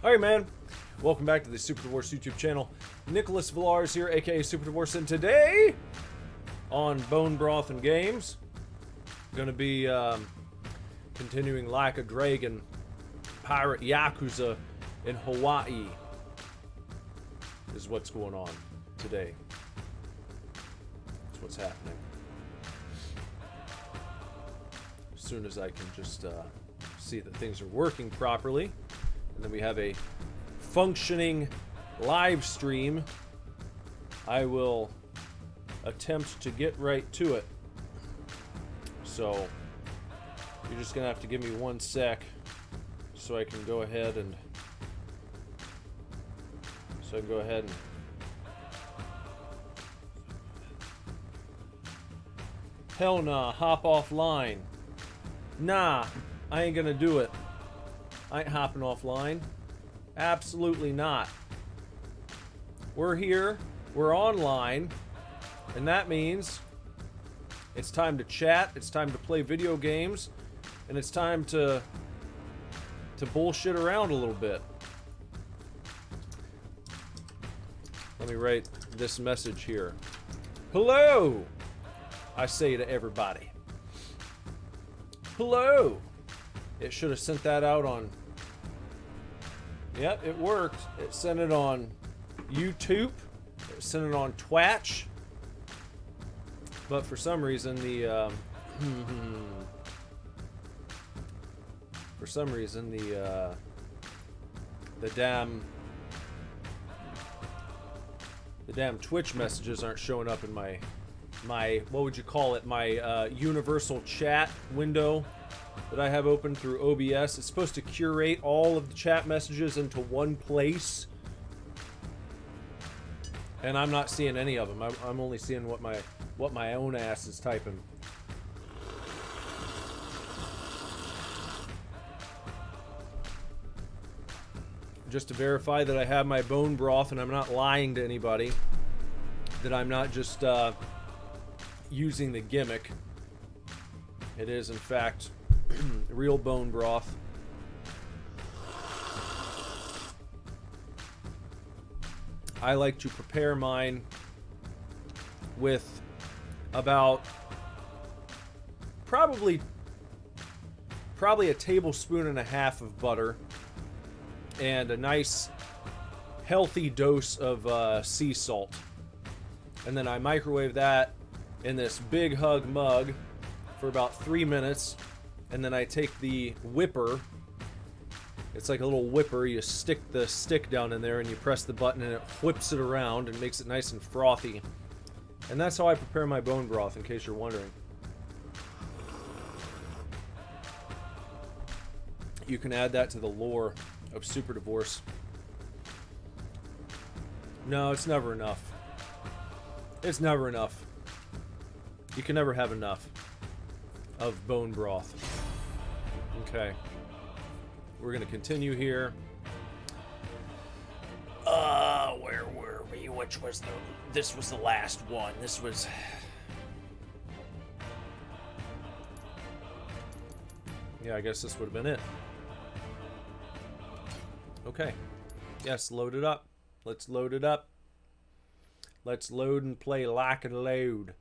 Alright, man. Welcome back to the Super Divorce YouTube channel. Nicholas Villars here, aka Super Divorce, and today on Bone Broth and Games, gonna be continuing like a dragon pirate Yakuza in Hawaii. Is what's going on today. That's what's happening. As soon as I can just see that things are working properly, and then we have a functioning live stream, I will attempt to get right to it. So you're just gonna have to give me 1 sec so I can go ahead and hell nah, hop offline. Nah, I ain't gonna do it. I ain't hopping offline. Absolutely not. We're here, we're online, and that means it's time to chat, it's time to play video games, and it's time to bullshit around a little bit. Let me write this message here. Hello, I say to everybody. Hello. It should have sent that out on... Yep, it worked. It sent it on YouTube. It sent it on Twitch. But for some reason the damn Twitch messages aren't showing up in my what would you call it, my universal chat window that I have open through OBS. It's supposed to curate all of the chat messages into one place, and I'm not seeing any of them. I'm only seeing what my own ass is typing. Just to verify that I have my bone broth and I'm not lying to anybody, that I'm not just using the gimmick. It is in fact real bone broth. I like to prepare mine with about probably a tablespoon and a half of butter and a nice healthy dose of sea salt, and then I microwave that in this big hug mug for about 3 minutes, and then I take the whipper. It's like a little whipper. You stick the stick down in there and you press the button and it whips it around and makes it nice and frothy. And that's how I prepare my bone broth, in case you're wondering. You can add that to the lore of Super Divorce. No, it's never enough. It's never enough. You can never have enough of bone broth. Okay. We're gonna continue here. Where were we? Which was this was the last one. This was... Yeah, I guess this would have been it. Okay. Yes, load it up. Let's load it up. Let's load and play lock and load.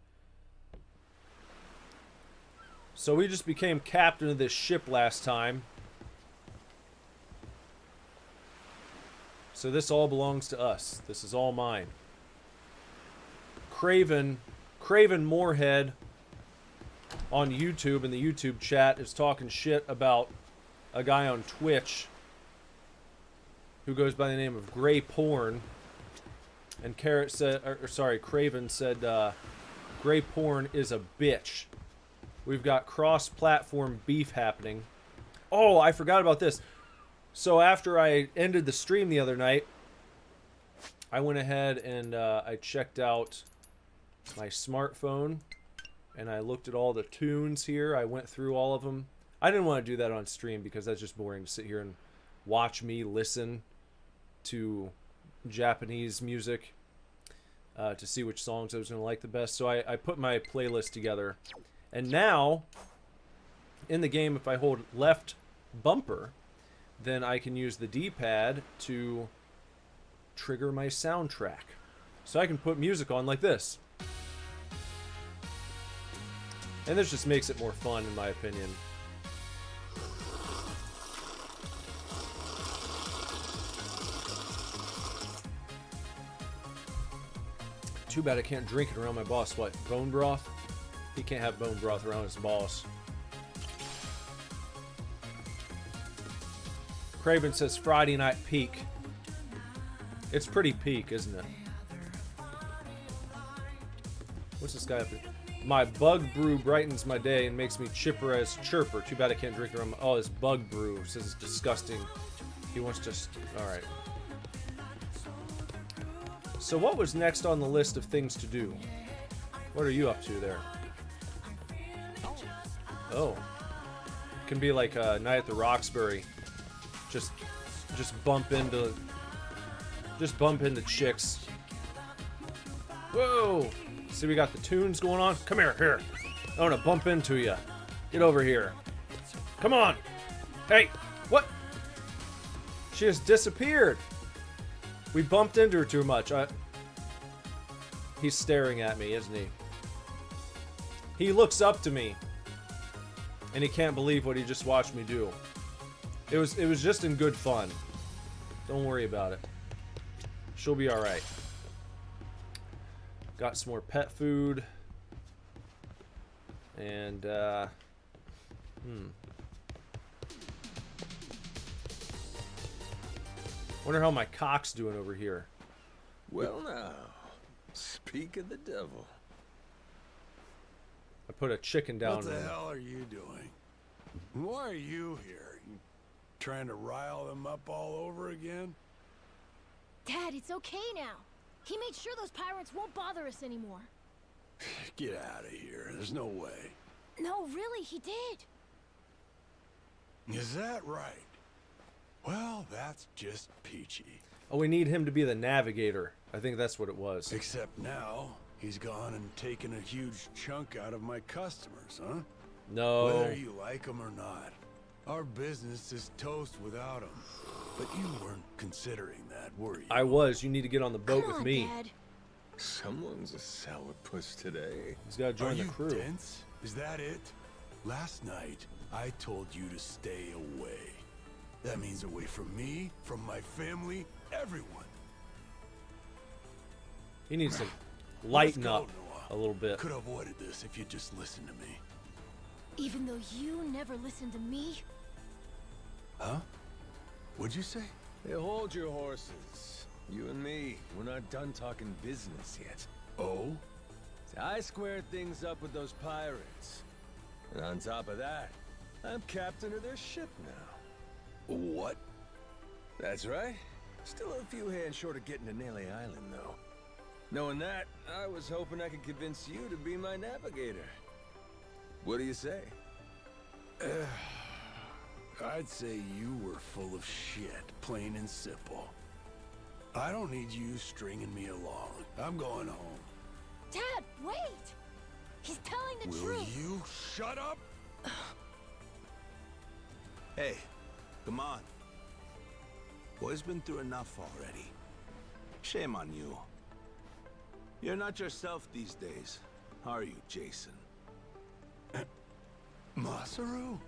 So we just became captain of this ship last time. So this all belongs to us. This is all mine. Craven Moorhead on YouTube, in the YouTube chat, is talking shit about a guy on Twitch who goes by the name of Gray Porn. And Carrot said, Craven said, Gray Porn is a bitch. We've got cross-platform beef happening. Oh, I forgot about this. So after I ended the stream the other night, I went ahead and I checked out my smartphone and I looked at all the tunes here. I went through all of them. I didn't want to do that on stream because that's just boring to sit here and watch me listen to Japanese music to see which songs I was going to like the best. So I put my playlist together. And now, in the game, if I hold left bumper, then I can use the D-pad to trigger my soundtrack. So I can put music on like this. And this just makes it more fun, in my opinion. Too bad I can't drink it around my boss. What, bone broth? He can't have bone broth around his boss. Craven says Friday night peak. It's pretty peak, isn't it? What's this guy up here? My bug brew brightens my day and makes me chipper as chirper. Too bad I can't drink it around my... Oh, this bug brew says it's disgusting. He wants to... Alright. So what was next on the list of things to do? What are you up to there? Oh. Can be like a night at the Roxbury. Just bump into chicks. Whoa! See, we got the tunes going on. Come here. I want to bump into you. Get over here. Come on. Hey, what? She just disappeared. We bumped into her too much. He's staring at me, isn't he? He looks up to me, and he can't believe what he just watched me do. It was just in good fun. Don't worry about it. She'll be all right. Got some more pet food, and wonder how my cock's doing over here. Well now, speak of the devil. I put a chicken down. What the hell are you doing? Why are you here? You trying to rile them up all over again? Dad, it's okay now. He made sure those pirates won't bother us anymore. Get out of here. There's no way. No, really, he did. Is that right? Well, that's just peachy. Oh, we need him to be the navigator. I think that's what it was. Except now, he's gone and taken a huge chunk out of my customers, huh? No. Whether you like them or not, our business is toast without him. But you weren't considering that, were you? I was. You need to get on the boat Come with on, me. Dad. Someone's a sourpuss today. He's got to join the crew. Are you dense? Is that it? Last night, I told you to stay away. That means away from me, from my family, everyone. He needs to lighten Let's go, up Noah. a little bit. Could have avoided this if you'd just listened to me. Even though you never listened to me? Huh? What'd you say? Hey, hold your horses. You and me, we're not done talking business yet. Oh? See, I squared things up with those pirates. And on top of that, I'm captain of their ship now. What? That's right. Still a few hands short of getting to Nelly Island, though. Knowing that, I was hoping I could convince you to be my navigator. What do you say? I'd say you were full of shit, plain and simple. I don't need you stringing me along. I'm going home. Dad, wait! He's telling the Will truth. you shut up? Hey, come on. Boy's been through enough already. Shame on you. You're not yourself these days, are you, Jason? Masaru?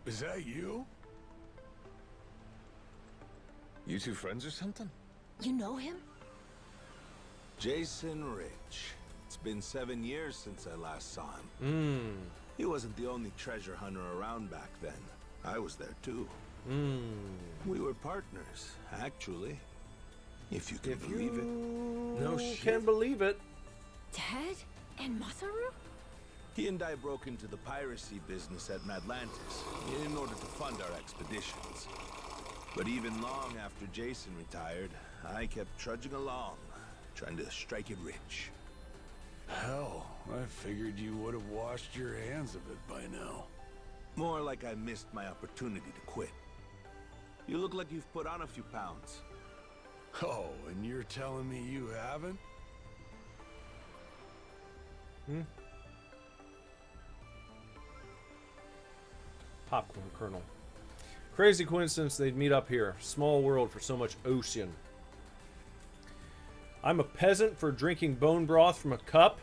Is that you? You two friends or something? You know him? Jason Rich. It's been 7 years since I last saw him. He wasn't the only treasure hunter around back then. I was there too. We were partners, actually. If you can believe it. No shit. Can't believe it. Dad? And Masaru? He and I broke into the piracy business at Madlantis in order to fund our expeditions. But even long after Jason retired, I kept trudging along, trying to strike it rich. Hell, I figured you would have washed your hands of it by now. More like I missed my opportunity to quit. You look like you've put on a few pounds. Oh, and you're telling me you haven't? Popcorn kernel. Crazy coincidence they'd meet up here. Small world for so much ocean. I'm a peasant for drinking bone broth from a cup.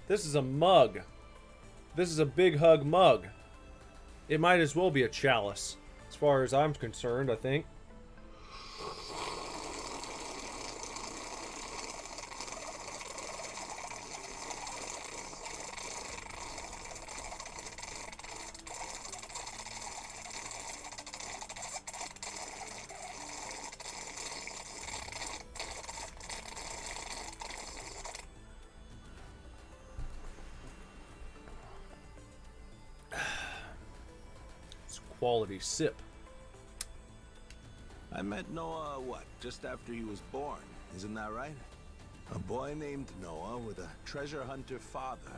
This is a mug. This is a big hug mug. It might as well be a chalice, as far as I'm concerned, I think. Quality sip. I met Noah, what, just after he was born, isn't that right? A boy named Noah with a treasure hunter father.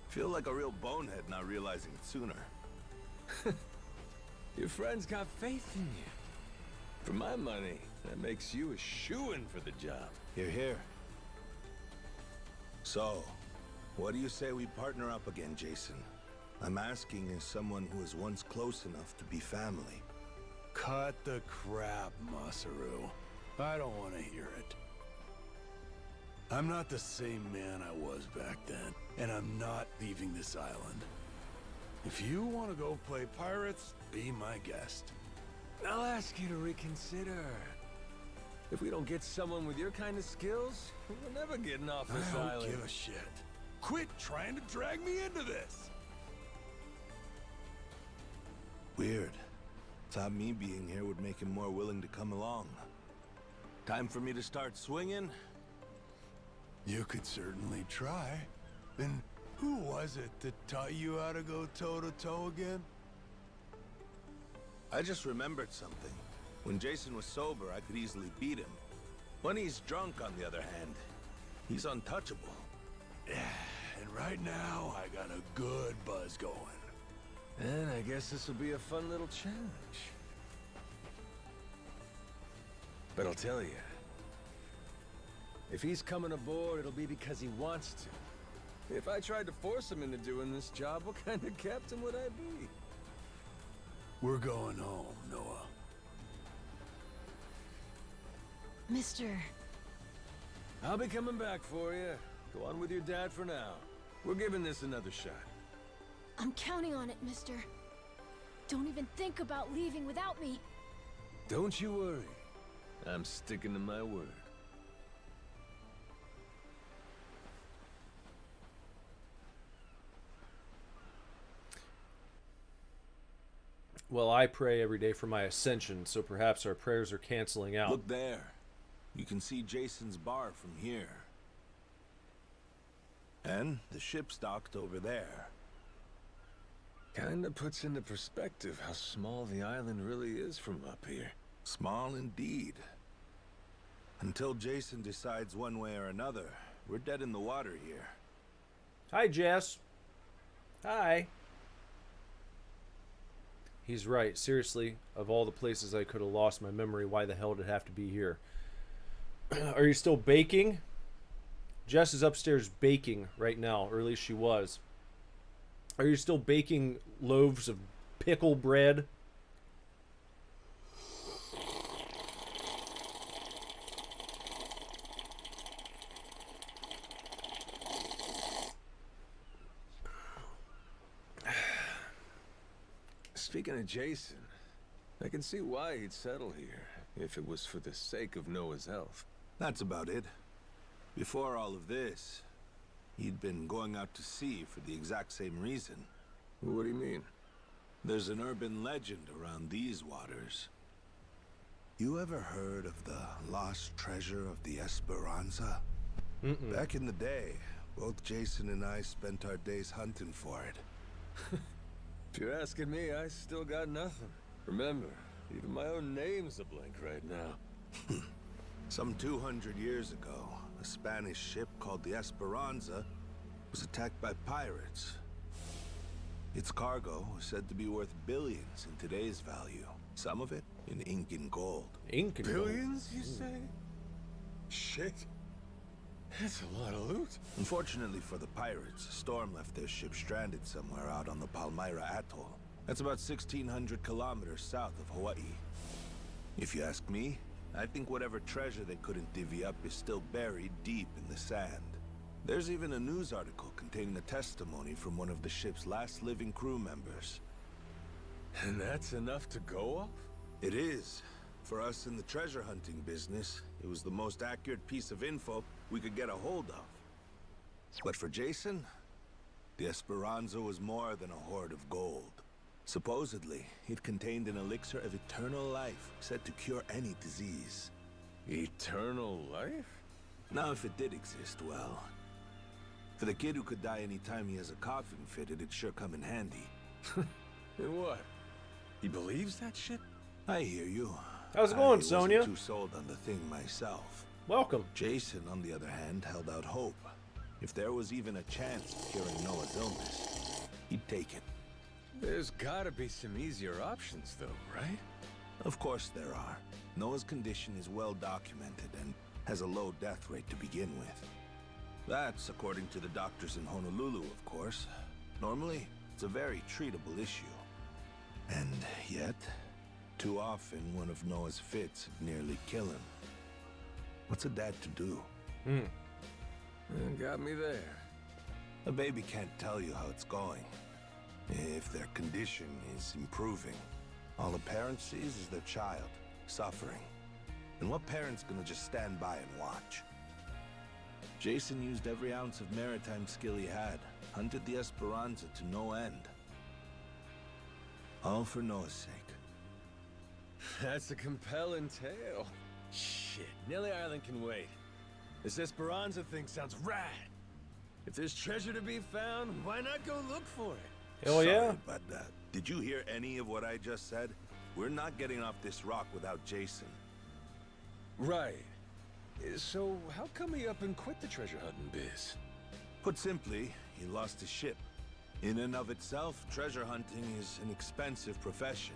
Feel like a real bonehead not realizing it sooner. Your friend's got faith in you. For my money, that makes you a shoo-in for the job. You're here. So, what do you say we partner up again, Jason? I'm asking as someone who was once close enough to be family. Cut the crap, Masaru. I don't want to hear it. I'm not the same man I was back then, and I'm not leaving this island. If you want to go play pirates, be my guest. I'll ask you to reconsider. If we don't get someone with your kind of skills, we're never getting off this I don't island. give a shit. Quit trying to drag me into this! Weird. Thought me being here would make him more willing to come along. Time for me to start swinging? You could certainly try. And who was it that taught you how to go toe-to-toe again? I just remembered something. When Jason was sober, I could easily beat him. When he's drunk, on the other hand, he's untouchable. Yeah, and right now, I got a good buzz going. And I guess this will be a fun little challenge. But I'll tell you, if he's coming aboard, it'll be because he wants to. If I tried to force him into doing this job, what kind of captain would I be? We're going home, Noah. Mister. I'll be coming back for you. Go on with your dad for now. We're giving this another shot. I'm counting on it, mister. Don't even think about leaving without me. Don't you worry. I'm sticking to my word. Well, I pray every day for my ascension, so perhaps our prayers are canceling out. Look there. You can see Jason's bar from here. And the ship's docked over there. Kinda puts into perspective how small the island really is from up here. Small indeed. Until Jason decides one way or another, we're dead in the water here. Hi, Jess. Hi. He's right. Seriously, of all the places I could have lost my memory, why the hell did it have to be here? Are you still baking? Jess is upstairs baking right now, or at least she was. Are you still baking loaves of pickle bread? Speaking of Jason, I can see why he'd settle here, if it was for the sake of Noah's health. That's about it. Before all of this, he'd been going out to sea for the exact same reason. What do you mean? There's an urban legend around these waters. You ever heard of the lost treasure of the Esperanza? Back in the day, both Jason and I spent our days hunting for it. If you're asking me, I still got nothing. Remember, even my own name's a blank right now. Some 200 years ago, a Spanish ship called the Esperanza was attacked by pirates. Its cargo was said to be worth billions in today's value. Some of it in ink and gold. Ink and gold. Billions, you say? Shit. That's a lot of loot. Unfortunately for the pirates, a storm left their ship stranded somewhere out on the Palmyra Atoll. That's about 1,600 kilometers south of Hawaii. If you ask me, I think whatever treasure they couldn't divvy up is still buried deep in the sand. There's even a news article containing a testimony from one of the ship's last living crew members. And that's enough to go off? It is. For us in the treasure hunting business, it was the most accurate piece of info we could get a hold of. But for Jason, the Esperanza was more than a hoard of gold. Supposedly, it contained an elixir of eternal life, said to cure any disease. Eternal life? Now, if it did exist, well... For the kid who could die any time he has a coffin fitted, it'd sure come in handy. And what? He believes that shit? I hear you. How's it going, I Sonia? wasn't too sold on the thing myself. Welcome. Jason, on the other hand, held out hope. If there was even a chance of curing Noah's illness, he'd take it. There's gotta be some easier options, though, right? Of course there are. Noah's condition is well documented and has a low death rate to begin with. That's according to the doctors in Honolulu, of course. Normally, it's a very treatable issue. And yet, too often one of Noah's fits would nearly kill him. What's a dad to do? Got me there. A baby can't tell you how it's going. If their condition is improving, all a parent sees is their child suffering. And what parent's gonna just stand by and watch? Jason used every ounce of maritime skill he had, hunted the Esperanza to no end. All for Noah's sake. That's a compelling tale. Shit, Nelly Island can wait. This Esperanza thing sounds rad. If there's treasure to be found, why not go look for it? Hell yeah. Sorry, but did you hear any of what I just said? We're not getting off this rock without Jason. Right. So, how come he up and quit the treasure hunting biz? Put simply, he lost his ship. In and of itself, treasure hunting is an expensive profession.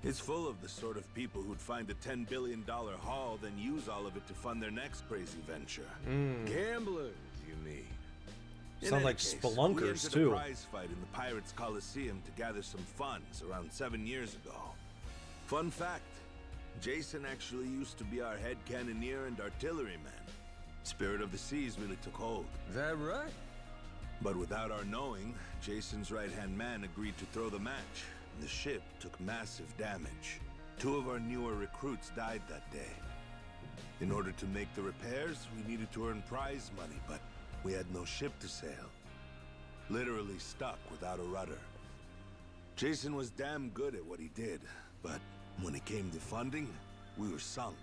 It's full of the sort of people who'd find a $10 billion haul, then use all of it to fund their next crazy venture. Gamblers, you mean? Sound like spelunkers, we entered too. a prize fight in the Pirates Coliseum to gather some funds around 7 years ago. Fun fact, Jason actually used to be our head cannoneer and artilleryman. Spirit of the seas really took hold. That right? But without our knowing, Jason's right-hand man agreed to throw the match. The ship took massive damage. 2 of our newer recruits died that day. In order to make the repairs, we needed to earn prize money, but we had no ship to sail. Literally stuck without a rudder. Jason was damn good at what he did, but when it came to funding, we were sunk.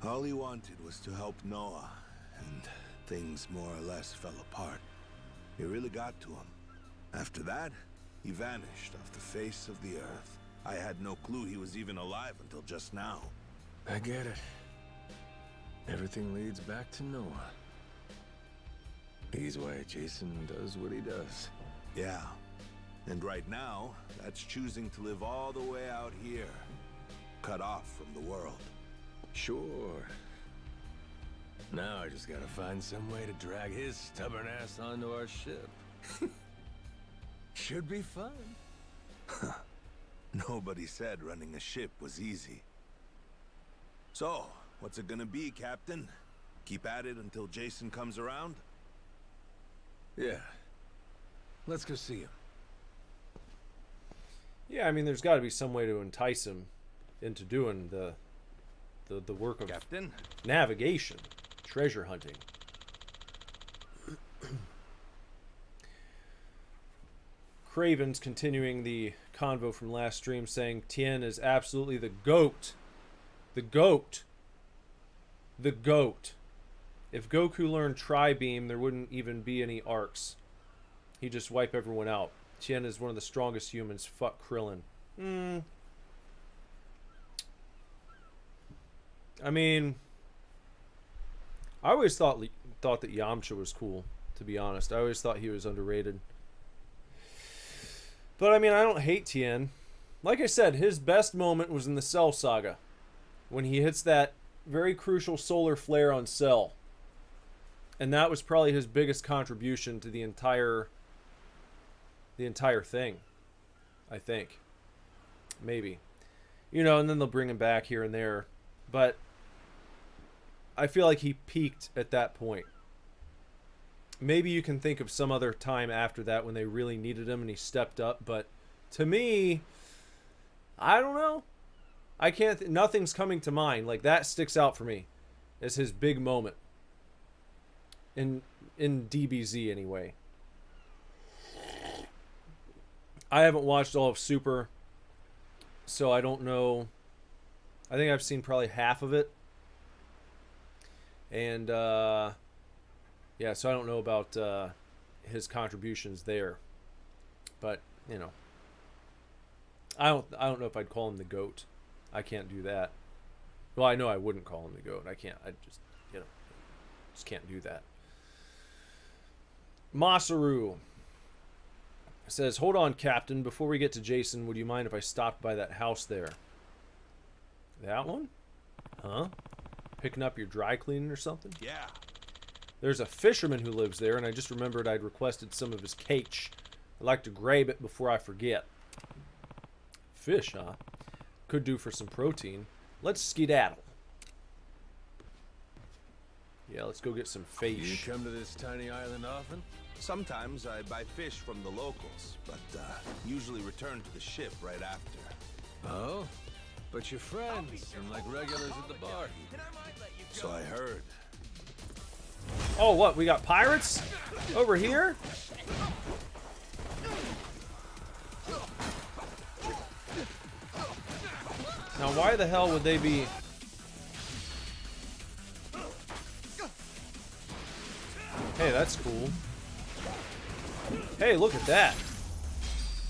All he wanted was to help Noah, and things more or less fell apart. It really got to him. After that, he vanished off the face of the earth. I had no clue he was even alive until just now. I get it. Everything leads back to Noah. He's why Jason does what he does. Yeah. And right now, that's choosing to live all the way out here, cut off from the world. Sure. Now I just gotta find some way to drag his stubborn ass onto our ship. Should be fun. Nobody said running a ship was easy. So, what's it gonna be, Captain? Keep at it until Jason comes around? Yeah. Let's go see him. Yeah, I mean, there's got to be some way to entice him into doing the work of Captain? navigation, treasure hunting. Craven's continuing the convo from last stream, saying Tien is absolutely the GOAT. The GOAT. The GOAT. If Goku learned Tri-Beam, there wouldn't even be any arcs. He'd just wipe everyone out. Tien is one of the strongest humans. Fuck Krillin. I mean, I always thought that Yamcha was cool, to be honest. I always thought he was underrated. But I mean, I don't hate Tien. Like I said, his best moment was in the Cell Saga, when he hits that very crucial solar flare on Cell. And that was probably his biggest contribution to the entire thing, I think. Maybe. You know, and then they'll bring him back here and there. But I feel like he peaked at that point. Maybe you can think of some other time after that when they really needed him and he stepped up. But to me, I don't know. I can't... nothing's coming to mind. Like, that sticks out for me as his big moment. In DBZ, anyway. I haven't watched all of Super, so I don't know. I think I've seen probably half of it. And, yeah, so I don't know about his contributions there. But, you know. I don't know if I'd call him the GOAT. I can't do that. Well, I know I wouldn't call him the GOAT. I can't. I just, you know, just can't do that. Masaru says, hold on, Captain. Before we get to Jason, would you mind if I stopped by that house there? That one? Huh? Picking up your dry cleaning or something? Yeah. There's a fisherman who lives there, and I just remembered I'd requested some of his catch. I'd like to grab it before I forget. Fish, huh? Could do for some protein. Let's skedaddle. Yeah, let's go get some fish. You come to this tiny island often? Sometimes I buy fish from the locals, but usually return to the ship right after. Oh? But your friends seem like regulars at the bar. So I heard. Oh, what? We got pirates? Over here? Now, why the hell would they be... Hey, that's cool. Hey, look at that.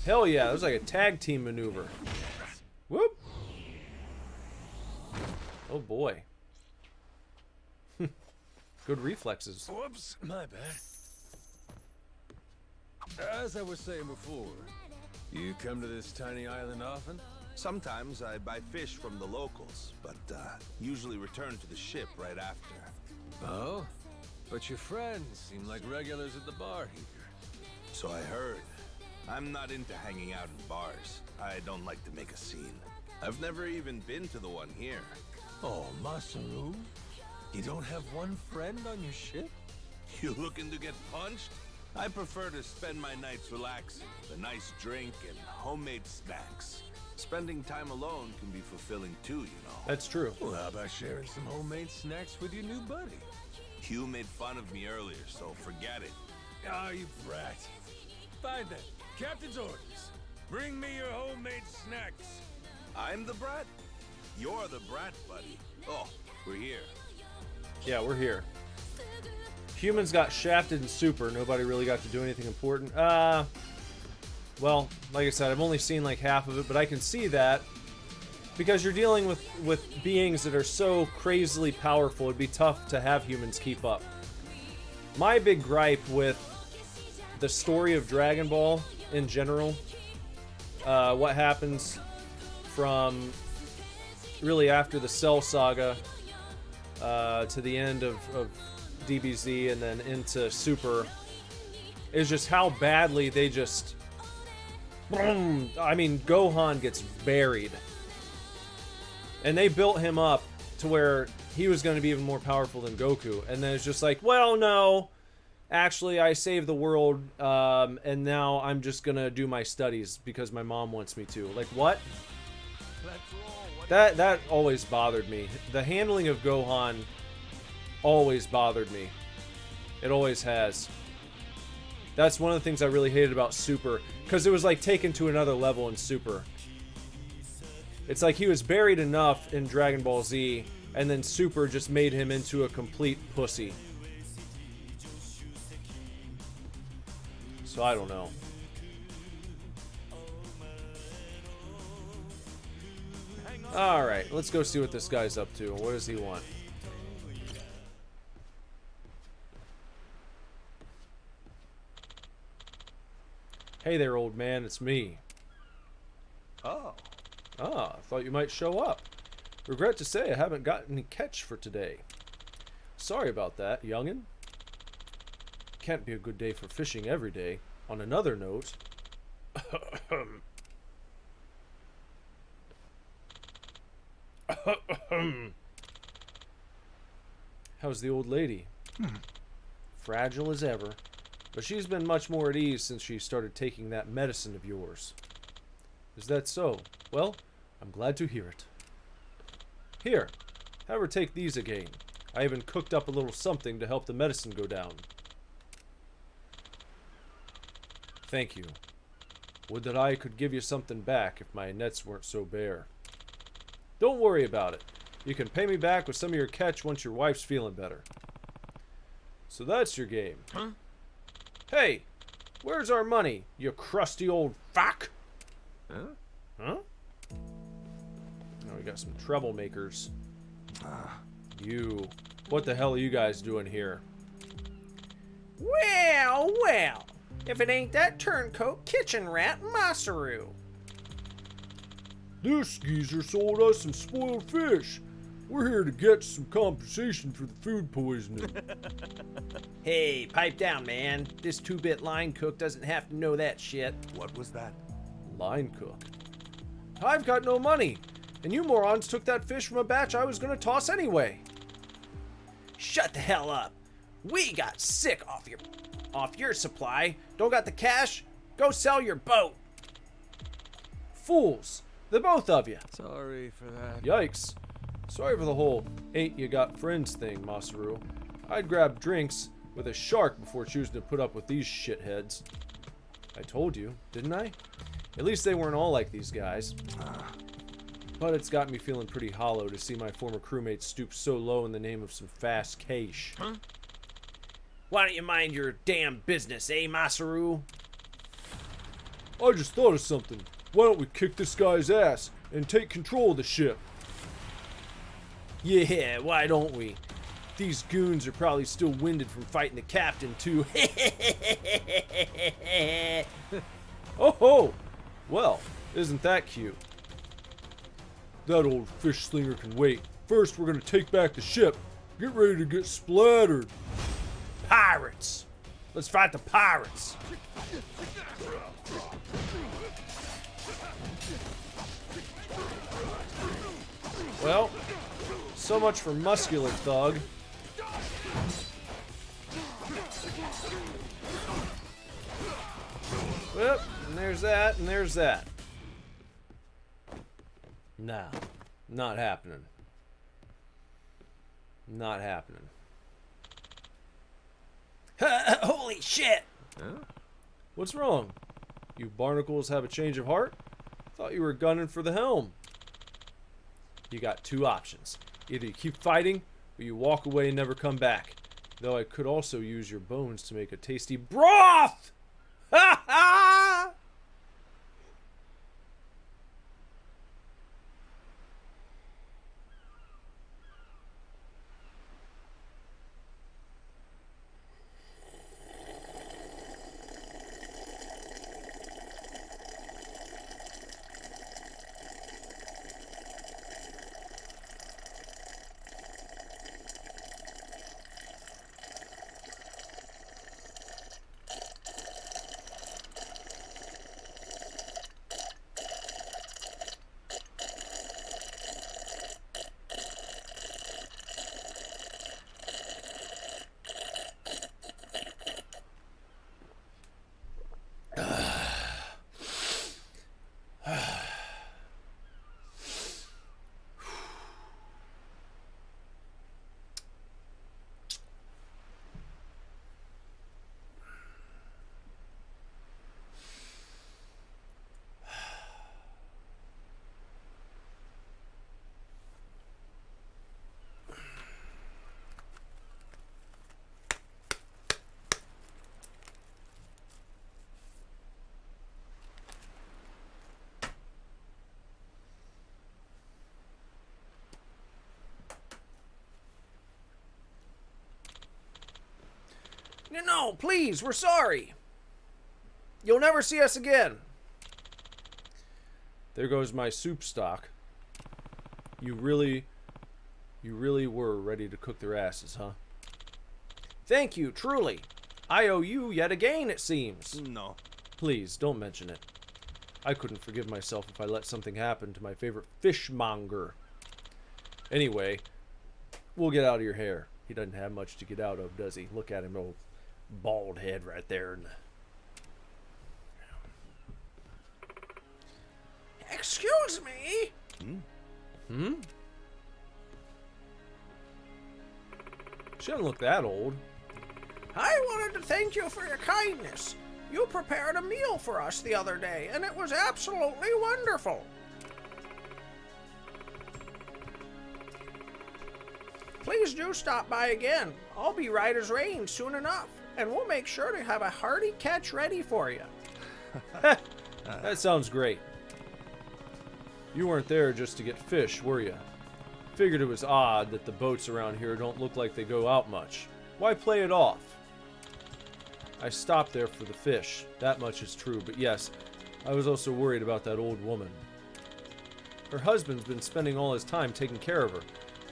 Hell yeah, that was like a tag team maneuver. Whoop. Oh boy. Good reflexes. Whoops, my bad. As I was saying before, you come to this tiny island often? Sometimes I buy fish from the locals, but usually return to the ship right after. Oh? But your friends seem like regulars at the bar here. So I heard. I'm not into hanging out in bars. I don't like to make a scene. I've never even been to the one here. Oh, Masaru? You don't have one friend on your ship? You looking to get punched? I prefer to spend my nights relaxing, with a nice drink and homemade snacks. Spending time alone can be fulfilling too, you know. That's true. Well, how about sharing some homemade snacks with your new buddy? You made fun of me earlier, so forget it. Ah, you brat. Fine then. Captain's orders. Bring me your homemade snacks. I'm the brat? You're the brat, buddy. Oh, we're here. Yeah, we're here. Humans got shafted in Super. Nobody really got to do anything important. Well, like I said, I've only seen like half of it, but I can see that. Because you're dealing with beings that are so crazily powerful, it'd be tough to have humans keep up. My big gripe with the story of Dragon Ball in general, what happens from really after the Cell Saga to the end of DBZ and then into Super, is just how badly they just... I mean, Gohan gets buried. And they built him up to where he was going to be even more powerful than Goku. And then it's just like, well, no. Actually, I saved the world, and now I'm just going to do my studies because my mom wants me to. Like, what? That always bothered me. The handling of Gohan always bothered me. It always has. That's one of the things I really hated about Super. Because it was like taken to another level in Super. It's like he was buried enough in Dragon Ball Z, and then Super just made him into a complete pussy. So I don't know. Alright, let's go see what this guy's up to. What does he want? Hey there, old man, it's me. Oh. Ah, thought you might show up. Regret to say I haven't got any catch for today. Sorry about that, youngin'. Can't be a good day for fishing every day. On another note... How's the old lady? Fragile as ever, but she's been much more at ease since she started taking that medicine of yours. Is that so? Well, I'm glad to hear it. Here, have her take these again. I even cooked up a little something to help the medicine go down. Thank you. Would that I could give you something back if my nets weren't so bare. Don't worry about it. You can pay me back with some of your catch once your wife's feeling better. So that's your game. Huh? Hey, where's our money, you crusty old fuck? Huh? Huh? Now we got some troublemakers. You. What the hell are you guys doing here? Well, well. If it ain't that turncoat kitchen rat, Masaru. This geezer sold us some spoiled fish. We're here to get some compensation for the food poisoning. Hey, pipe down, man. This 2-bit line cook doesn't have to know that shit. What was that? Line cook. I've got no money, and you morons took that fish from a batch I was gonna toss anyway. Shut the hell up. We got sick off your supply. Don't got the cash? Go sell your boat. Fools, the both of you. Sorry for that. Yikes. Sorry for the whole ain't you got friends thing, Masaru. I'd grab drinks with a shark before choosing to put up with these shitheads. I told you, didn't I? At least they weren't all like these guys. But it's got me feeling pretty hollow to see my former crewmates stoop so low in the name of some fast cash. Huh? Why don't you mind your damn business, eh, Masaru? I just thought of something. Why don't we kick this guy's ass and take control of the ship? Yeah, why don't we? These goons are probably still winded from fighting the captain, too. Oh ho! Well, isn't that cute? That old fish slinger can wait. First, we're gonna take back the ship. Get ready to get splattered. Pirates! Let's fight the pirates! Well, so much for muscular thug. Well, and there's that, and there's that. Nah, not happening. Not happening. Holy shit! Huh? What's wrong? You barnacles have a change of heart? Thought you were gunning for the helm. You got two options. Either you keep fighting, or you walk away and never come back. Though I could also use your bones to make a tasty broth! Ha ha! No, please, we're sorry. You'll never see us again. There goes my soup stock. You really were ready to cook their asses, huh? Thank you, truly. I owe you yet again, it seems. No. Please, don't mention it. I couldn't forgive myself if I let something happen to my favorite fishmonger. Anyway, we'll get out of your hair. He doesn't have much to get out of, does he? Look at him, old bald head right there. Excuse me? She doesn't look that old. I wanted to thank you for your kindness. You prepared a meal for us the other day, and it was absolutely wonderful. Please do stop by again. I'll be right as rain soon enough, and we'll make sure to have a hearty catch ready for you. That sounds great. You weren't there just to get fish, were you? Figured it was odd that the boats around here don't look like they go out much. Why play it off? I stopped there for the fish. That much is true, but yes, I was also worried about that old woman. Her husband's been spending all his time taking care of her,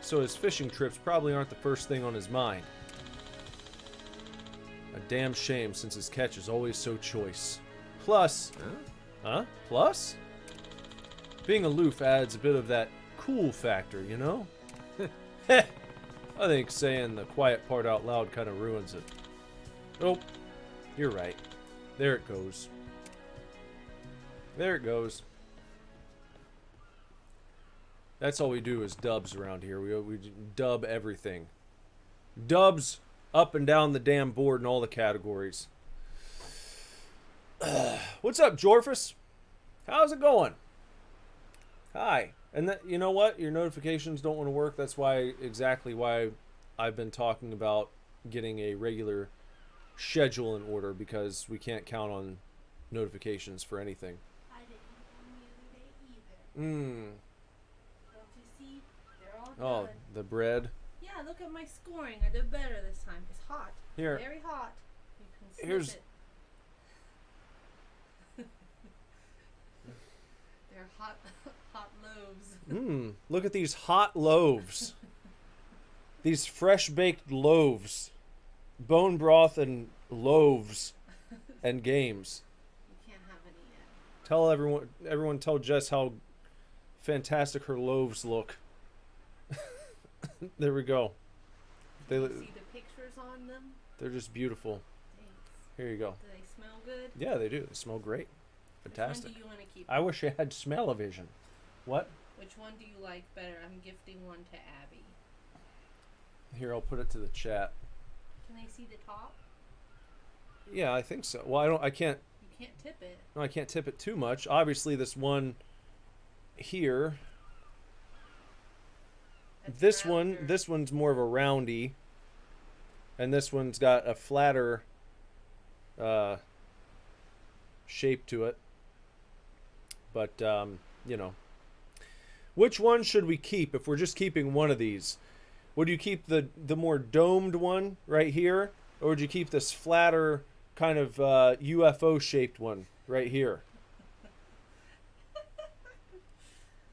so his fishing trips probably aren't the first thing on his mind. A damn shame since his catch is always so choice. Plus... Plus? Being aloof adds a bit of that cool factor, you know? I think saying the quiet part out loud kind of ruins it. Oh, you're right. There it goes. There it goes. That's all we do is dubs around here. We dub everything. Dubs up and down the damn board in all the categories. What's up, Jorfus? How's it going? Hi. And that, you know what? Your notifications don't want to work. That's exactly why I've been talking about getting a regular schedule in order, because we can't count on notifications for anything. I didn't eat them the other day either. Don't you see? They're all Oh, done. the bread. Yeah, look at my scoring. I did better this time. It's hot. Here. Very hot. You can sniff Here's- it. They're hot, hot loaves. Look at these hot loaves. These fresh baked loaves. Bone broth and loaves and games. You can't have any yet. Tell everyone tell Jess how fantastic her loaves look. There we go. See the pictures on them? They're just beautiful. Thanks. Here you go. Do they smell good? Yeah, they do. They smell great. Fantastic. Which one do you want to keep? I wish I had smell-o-vision. What? Which one do you like better? I'm gifting one to Abby. Here, I'll put it to the chat. Can they see the top? Yeah, I think so. Well, I can't. You can't tip it. No, I can't tip it too much. Obviously, this one here. That's rounder. This one's more of a roundy, and this one's got a flatter shape to it. But you know, which one should we keep if we're just keeping one of these? Would you keep the more domed one right here, or would you keep this flatter kind of UFO shaped one right here?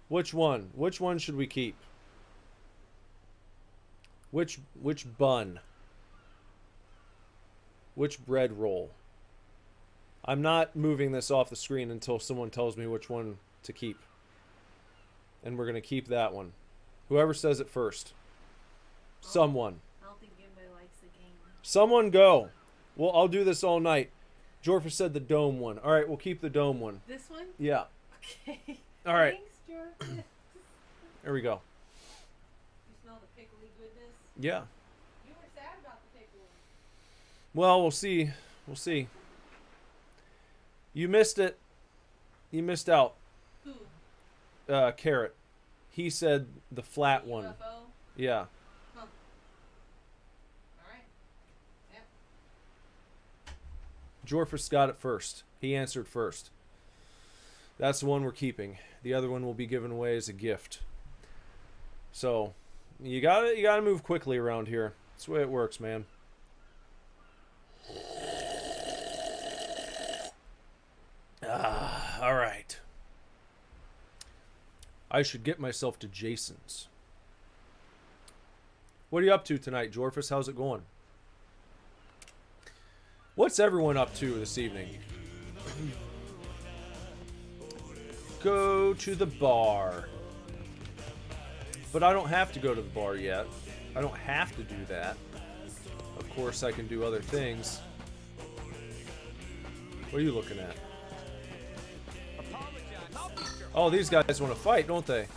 Which one? Which one should we keep? Which bun? Which bread roll? I'm not moving this off the screen until someone tells me which one to keep. And we're going to keep that one. Whoever says it first. Someone. I don't think anybody likes the game. Someone go. Well, I'll do this all night. Jorfa said the dome one. All right, we'll keep the dome one. This one? Yeah. Okay. All right. Thanks, Jordan. There we go. You smell the pickly goodness? Yeah. You were sad about the pickle. Well, we'll see. We'll see. You missed it. You missed out. Who? Carrot. He said the flat one. UFO? Yeah. Huh. Alright. Yep. Jorfus got it first. He answered first. That's the one we're keeping. The other one will be given away as a gift. So, you gotta move quickly around here. That's the way it works, man. All right. I should get myself to Jason's. What are you up to tonight, Jorfus? How's it going? What's everyone up to this evening? Go to the bar. But I don't have to go to the bar yet. I don't have to do that. Of course, I can do other things. What are you looking at? Oh, these guys want to fight, don't they?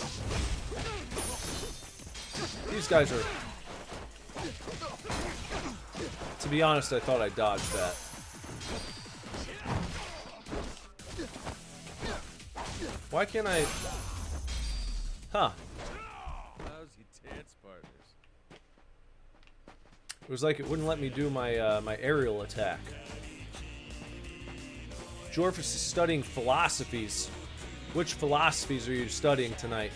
These guys are... To be honest, I thought I dodged that. Why can't I... Huh. Lousy dance partners. It was like it wouldn't let me do my my aerial attack. Jorphus is studying philosophies. Which philosophies are you studying tonight?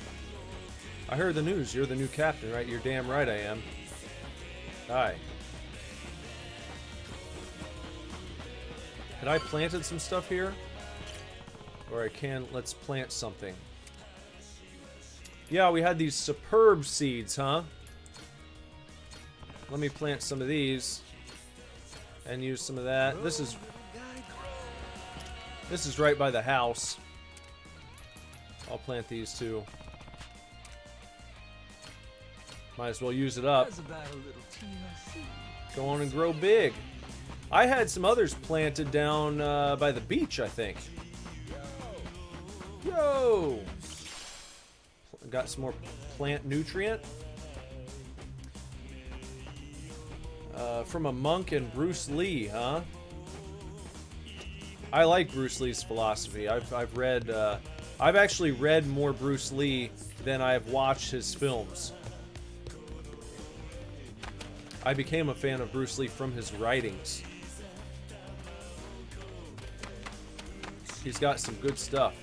I heard the news. You're the new captain, right? You're damn right I am. Hi. Had I planted some stuff here? Or I can... Let's plant something. Yeah, we had these superb seeds, huh? Let me plant some of these. And use some of that. This is right by the house. I'll plant these too. Might as well use it up. Go on and grow big. I had some others planted down by the beach, I think. Yo! Got some more plant nutrient. From a monk and Bruce Lee, huh? I like Bruce Lee's philosophy. I've read... I've actually read more Bruce Lee than I have watched his films. I became a fan of Bruce Lee from his writings. He's got some good stuff.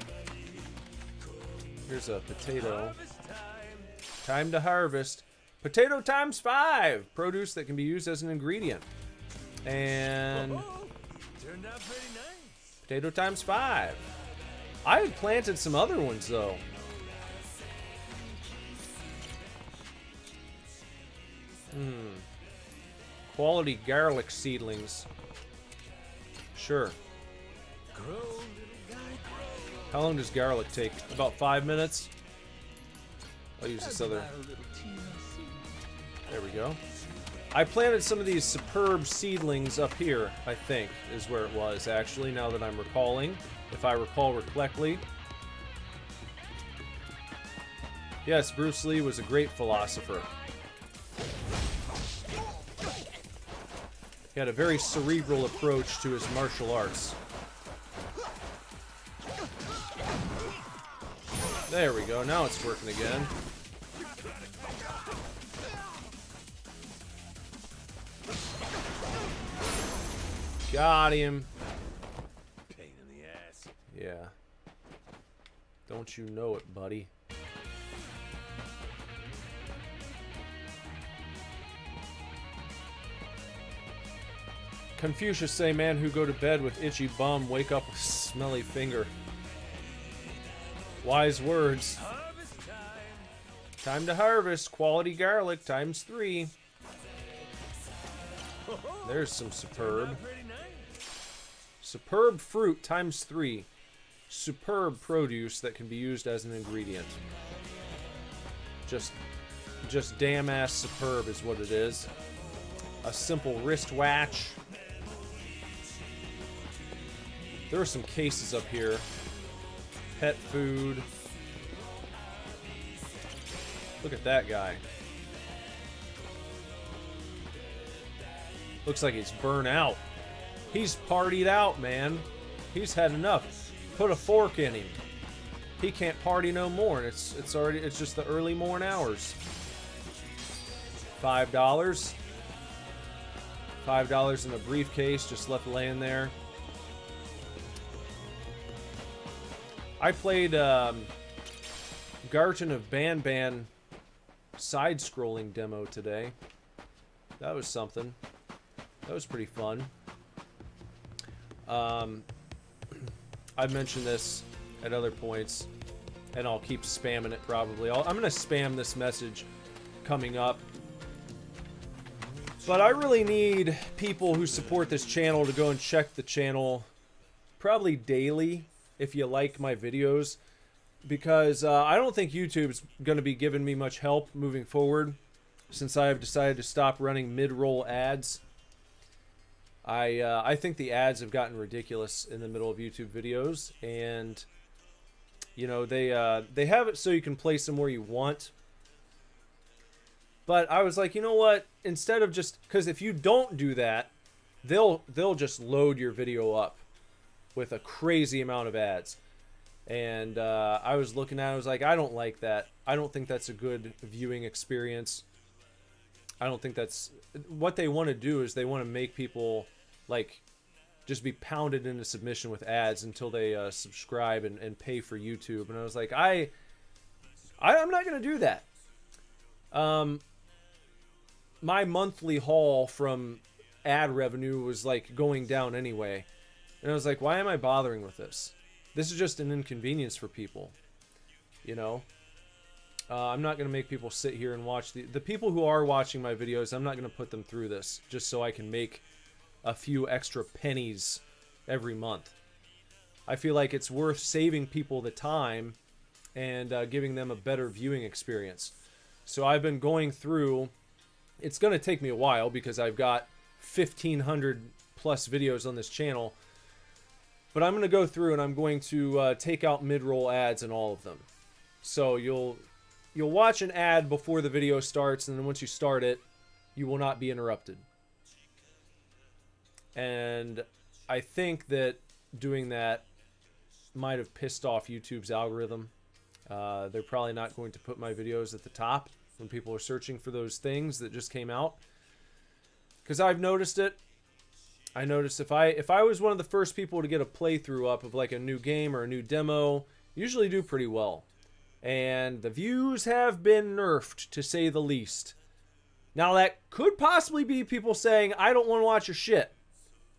Here's a potato. Time to harvest. Potato times 5! Produce that can be used as an ingredient. And... Turned out pretty nice. Potato times 5. I had planted some other ones, though. Quality garlic seedlings. Sure. Grow, little guy, grow. How long does garlic take? About 5 minutes? I'll use this other... There we go. I planted some of these superb seedlings up here, I think, is where it was, actually, now that I'm recalling. If I recall correctly. Yes, Bruce Lee was a great philosopher. He had a very cerebral approach to his martial arts. There we go, now it's working again. Got him. Pain in the ass. Yeah. Don't you know it, buddy? Confucius say, man who go to bed with itchy bum, wake up with smelly finger. Wise words. Harvest time. Time to harvest. Quality garlic times 3. There's some superb. Pretty nice. Superb fruit times 3. Superb produce that can be used as an ingredient. Just damn ass superb is what it is. A simple wristwatch. There are some cases up here. Pet food. Look at that guy. Looks like he's burnt out. He's partied out, man. He's had enough. Put a fork in him. He can't party no more. And it's just the early morning hours. $5. $5 in a briefcase just left laying there. I played Garten of Banban side-scrolling demo today. That was something. That was pretty fun. I've mentioned this at other points, and I'll keep spamming it probably. I'm going to spam this message coming up. But I really need people who support this channel to go and check the channel probably daily if you like my videos. because I don't think YouTube's going to be giving me much help moving forward since I have decided to stop running mid-roll ads. I think the ads have gotten ridiculous in the middle of YouTube videos, and you know, they have it so you can place them where you want. But I was like, you know what? Instead of just, because if you don't do that, they'll just load your video up with a crazy amount of ads. And I was looking at it, I was like, I don't like that. I don't think that's a good viewing experience. I don't think that's what they want to do. Is they want to make people like just be pounded into submission with ads until they subscribe and pay for YouTube. And I was like, I'm not going to do that. My monthly haul from ad revenue was like going down anyway. And I was like, why am I bothering with this? This is just an inconvenience for people, you know? I'm not going to make people sit here and watch the people who are watching my videos. I'm not going to put them through this just so I can make a few extra pennies every month. I feel like it's worth saving people the time and giving them a better viewing experience. So I've been going through. It's going to take me a while because I've got 1,500 plus videos on this channel. But I'm going to go through and I'm going to take out mid-roll ads in all of them. So you'll watch an ad before the video starts, and then once you start it, you will not be interrupted. And I think that doing that might have pissed off YouTube's algorithm. They're probably not going to put my videos at the top when people are searching for those things that just came out. Because I've noticed it. I noticed if I was one of the first people to get a playthrough up of like a new game or a new demo, usually do pretty well. And the views have been nerfed, to say the least. Now that could possibly be people saying, I don't want to watch your shit.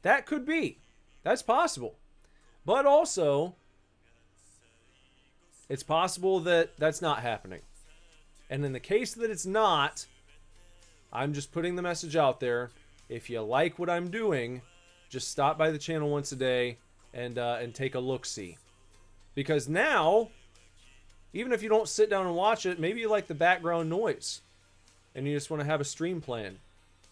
That could be. That's possible. But also, it's possible that that's not happening. And in the case that it's not, I'm just putting the message out there. If you like what I'm doing, just stop by the channel once a day and take a look-see. Because now, even if you don't sit down and watch it, maybe you like the background noise and you just want to have a stream playing.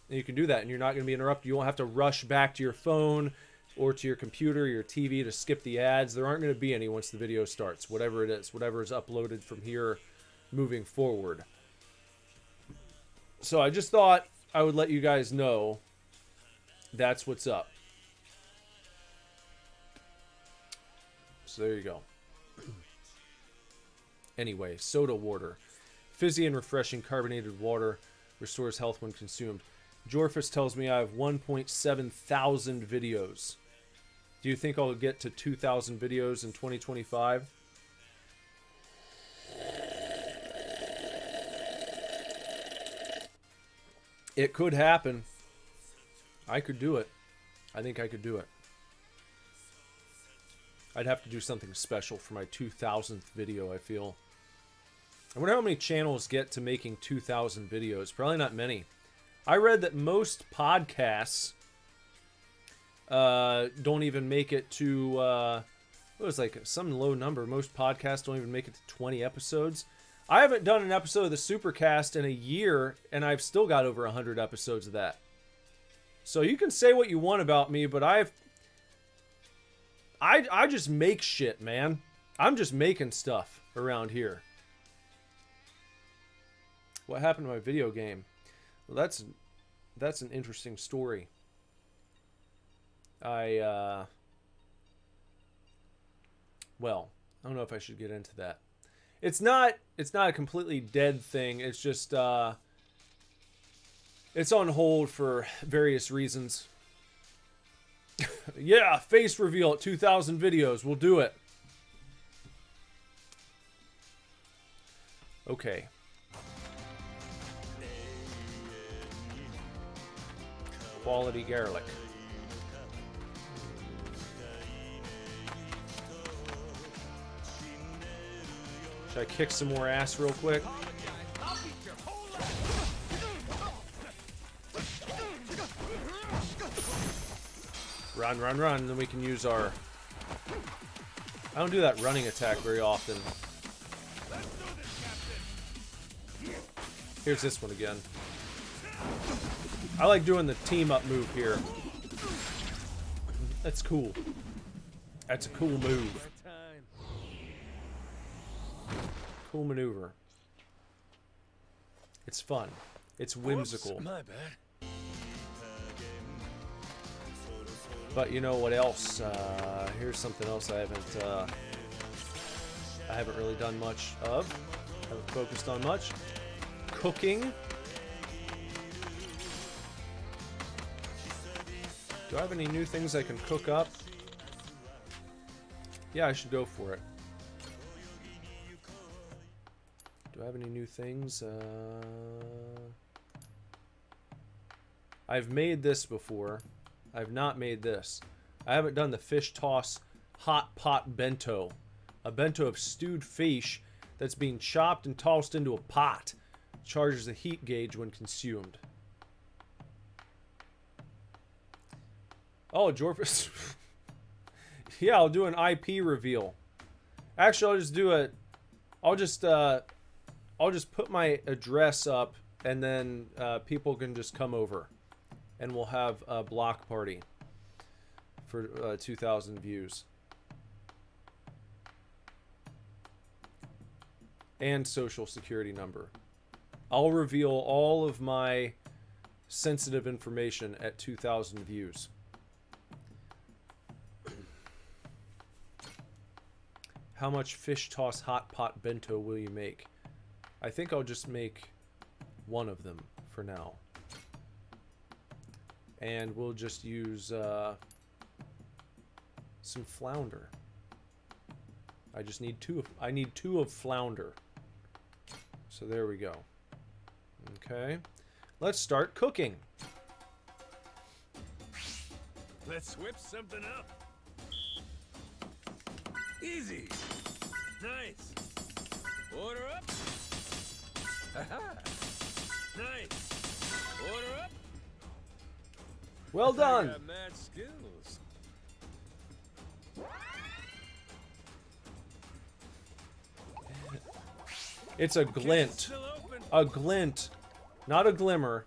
And you can do that and you're not going to be interrupted. You won't have to rush back to your phone or to your computer or your TV to skip the ads. There aren't going to be any once the video starts, whatever it is, whatever is uploaded from here moving forward. So I just thought I would let you guys know that's what's up. So there you go. Anyway, soda water. Fizzy and refreshing carbonated water restores health when consumed. Jorfus tells me I have 1.7 thousand videos. Do you think I'll get to 2,000 videos in 2025? It could happen. I could do it. I think I could do it. I'd have to do something special for my 2,000th video, I feel. I wonder how many channels get to making 2,000 videos. Probably not many. I read that most podcasts don't even make it to... it was like some low number. Most podcasts don't even make it to 20 episodes. I haven't done an episode of the Supercast in a year, and I've still got over 100 episodes of that. So you can say what you want about me, but I just make shit, man. I'm just making stuff around here. What happened to my video game? Well, that's an interesting story. Well, I don't know if I should get into that. It's not a completely dead thing. It's just it's on hold for various reasons. Yeah, face reveal at 2,000 videos. We'll do it. Okay. Quality garlic. Should I kick some more ass real quick? Run, run, run. Then we can use our... I don't do that running attack very often. Here's this one again. I like doing the team up move here. That's cool. That's a cool move. Cool maneuver. It's fun. It's whimsical. Oops, my bad. But you know what else? Here's something else I haven't really done much of. Haven't focused on much. Cooking. Do I have any new things I can cook up? Yeah, I should go for it. Do I have any new things? I've made this before. I've not made this. I haven't done the fish toss hot pot bento. A bento of stewed fish that's being chopped and tossed into a pot. Charges the heat gauge when consumed. Oh, Jorphus. Yeah, I'll do an IP reveal. Actually, I'll just do it. I'll just put my address up, and then people can just come over, and we'll have a block party for 2,000 views. And social security number. I'll reveal all of my sensitive information at 2,000 views. How much fish toss hot pot bento will you make? I think I'll just make one of them for now. And we'll just use some flounder. I just need I need two of flounder. So there we go. Okay. Let's start cooking. Let's whip something up. Easy. Nice. Order up. Haha. Nice. Order up. Well done. I got mad skills. It's a glint. Still open. A glint. Not a glimmer.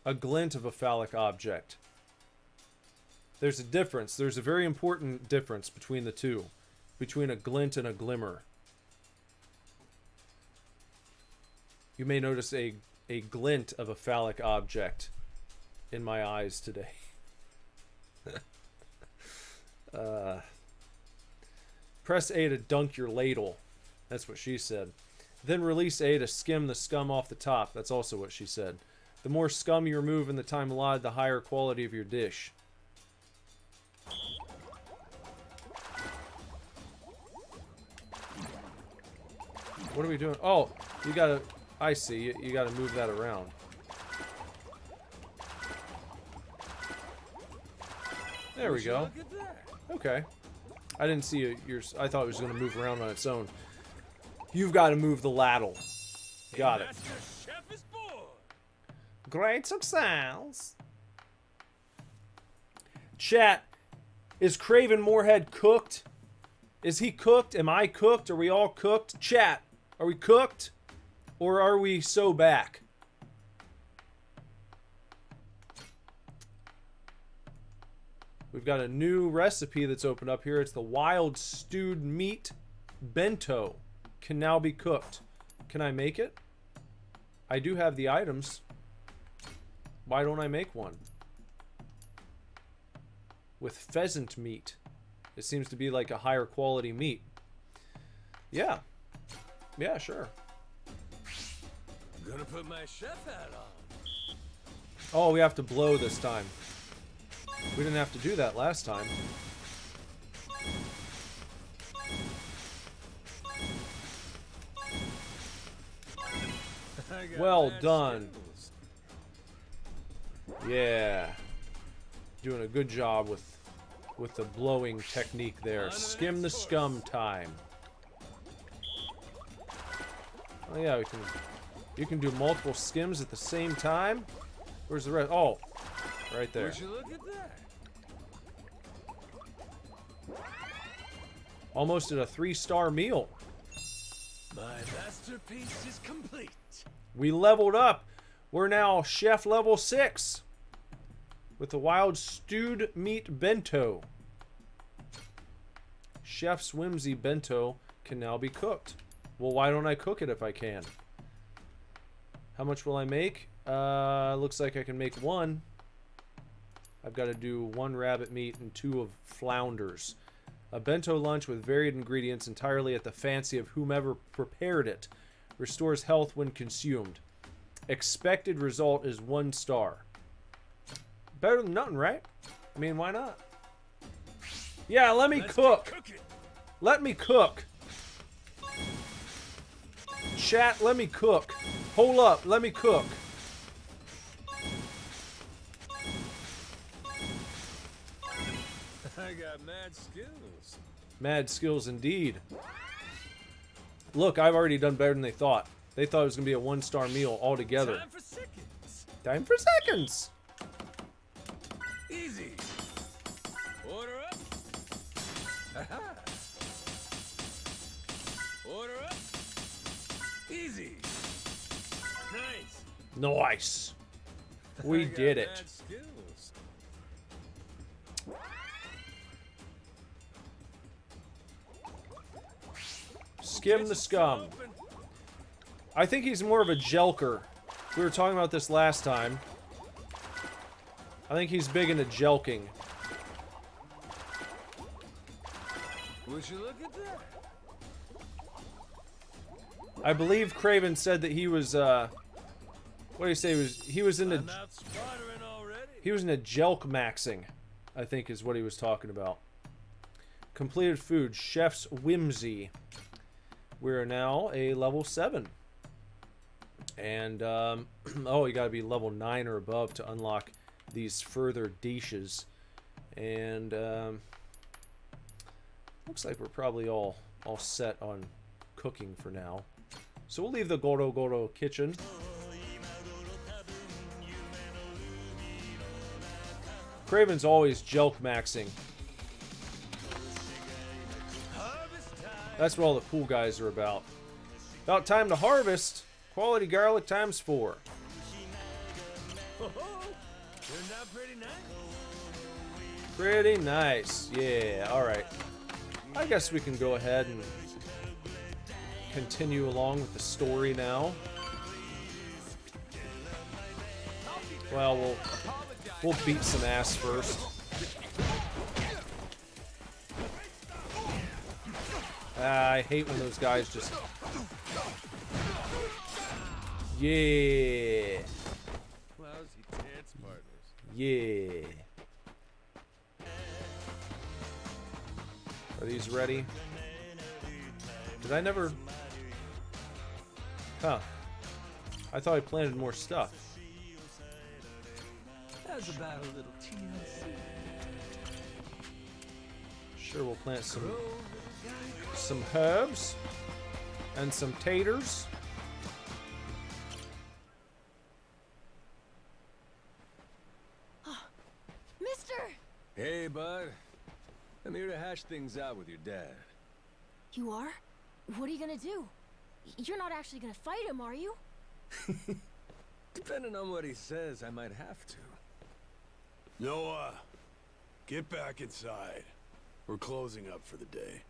A glint of a phallic object. There's a difference. There's a very important difference between the two. Between a glint and a glimmer. You may notice a glint of a phallic object in my eyes today. Press A to dunk your ladle. That's what she said. Then release A to skim the scum off the top. That's also what she said. The more scum you remove in the time allotted, the higher quality of your dish. What are we doing? Oh, you gotta... I see. You gotta move that around. There we go. Look at that. Okay. I didn't see yours. I thought it was going to move around on its own. You've got to move the ladle. Got it. Master Chef is born. Great success. Chat, is Craven Moorhead cooked? Is he cooked? Am I cooked? Are we all cooked? Chat, are we cooked? Or are we so back? We've got a new recipe that's opened up here. It's the wild stewed meat bento. Can now be cooked. Can I make it? I do have the items. Why don't I make one? With pheasant meat. It seems to be like a higher quality meat. Yeah. Yeah, sure. I'm gonna put my chef hat on. Oh, we have to blow this time. We didn't have to do that last time. I got Well mad done. skills. Yeah. Doing a good job with the blowing technique there. On to the Skim the next scum time. Oh yeah, you can do multiple skims at the same time. Where's the rest? Oh, right there. Would you look at that? Almost at a 3-star meal. My masterpiece is complete. We leveled up. We're now chef level 6 with the wild stewed meat bento. Chef's whimsy bento can now be cooked. Well, why don't I cook it if I can? How much will I make? Looks like I can make 1. I've got to do 1 rabbit meat and 2 of flounders. A bento lunch with varied ingredients entirely at the fancy of whomever prepared it. Restores health when consumed. Expected result is 1 star. Better than nothing, right? I mean, why not? Yeah, let me cook. Let me cook. Chat, let me cook. Hold up, let me cook. I got mad skills. Mad skills indeed. Look, I've already done better than they thought. They thought it was going to be a 1-star meal altogether. Time for seconds. Time for seconds. Easy. Order up. Aha. Order up. Easy. Nice. Nice. We I got did it. mad skills. Skim the scum. Open. I think he's more of a jelker. We were talking about this last time. I think he's big into jelking. Would you look at that? I believe Craven said that he was what do you say he was into I'm out sputtering already. he was into jelk maxing, I think is what he was talking about. Completed food, Chef's Whimsy. We're now a level 7. And oh, you gotta be level 9 or above to unlock these further dishes. And looks like we're probably all set on cooking for now. So we'll leave the Goro Goro kitchen. Craven's always jelk maxing. That's what all the pool guys are about. About time to harvest. Quality garlic times 4. Turned out pretty nice. Pretty nice. Yeah, alright. I guess we can go ahead and continue along with the story now. Well, we'll beat some ass first. I hate when those guys just... Yeah. Lousy dance partners. Yeah. Are these ready? Did I never... Huh. I thought I planted more stuff. How's about a little TLC? Sure, we'll plant some herbs and some taters. Mister! Hey, bud. I'm here to hash things out with your dad. You are? What are you gonna do? You're not actually gonna fight him, are you? Depending on what he says, I might have to. Noah, get back inside. We're closing up for the day.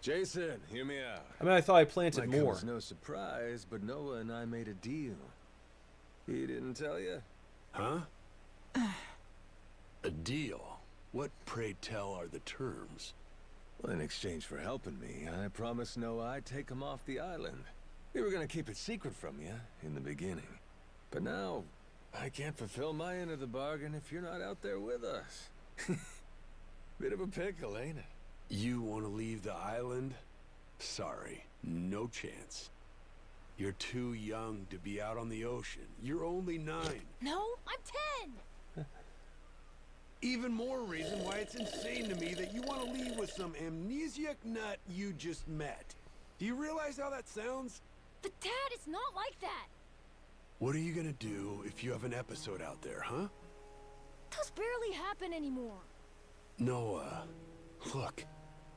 Jason, hear me out. I mean, I thought I planted Might come more. as no surprise, but Noah and I made a deal. He didn't tell you? Huh? A deal? What, pray tell, are the terms? Well, in exchange for helping me, I promised Noah I'd take him off the island. We were gonna keep it secret from you in the beginning. But now, I can't fulfill my end of the bargain if you're not out there with us. Bit of a pickle, ain't it? You want to leave the island? Sorry, no chance. You're too young to be out on the ocean. You're only 9. No, I'm 10! Even more reason why it's insane to me that you want to leave with some amnesiac nut you just met. Do you realize how that sounds? But Dad, it's not like that! What are you gonna do if you have an episode out there, huh? Those barely happen anymore. Noah, look,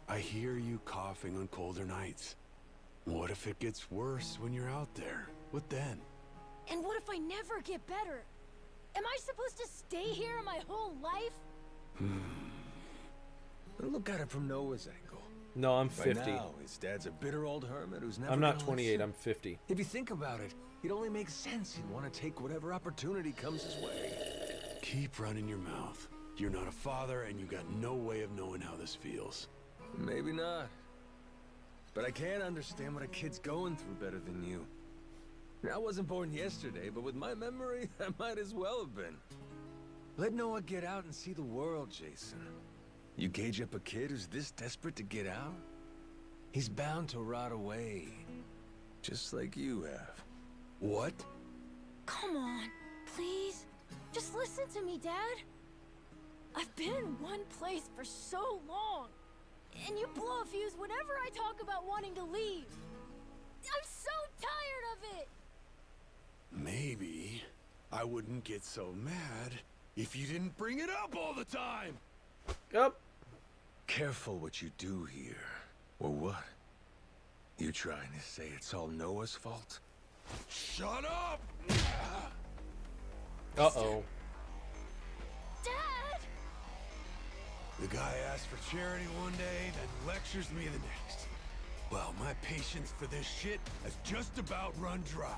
I hear you coughing on colder nights. What if it gets worse when you're out there? What then? And what if I never get better? Am I supposed to stay here my whole life? Look at it from Noah's angle. No, I'm By 50. now, his dad's a bitter old hermit who's never I'm not gonna 28, listen. I'm 50. If you think about it, it only makes sense he'd want to take whatever opportunity comes his way. Keep running your mouth. You're not a father, and you got no way of knowing how this feels. Maybe not. But I can't understand what a kid's going through better than you. I wasn't born yesterday, but with my memory, I might as well have been. Let Noah get out and see the world, Jason. You gauge up a kid who's this desperate to get out? He's bound to rot away. Just like you have. What? Come on, please. Just listen to me, Dad. I've been in one place for so long. And you blow a fuse whenever I talk about wanting to leave. I'm so tired of it. Maybe I wouldn't get so mad if you didn't bring it up all the time. Yep. Careful what you do here. Or what? You trying to say it's all Noah's fault? Shut up! Uh-oh. Dad! The guy asks for charity one day, then lectures me the next. Well, my patience for this shit has just about run dry.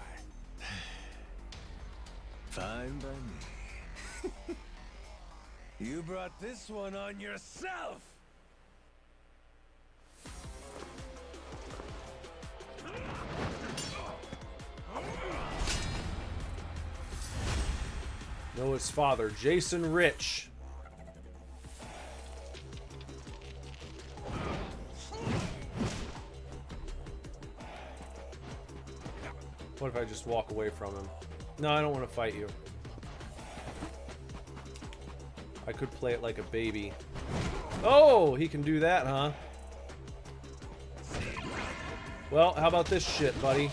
Fine by me. You brought this one on yourself! Noah's father, Jason Rich. What if I just walk away from him? No, I don't want to fight you. I could play it like a baby. Oh, he can do that, huh? Well, how about this shit, buddy?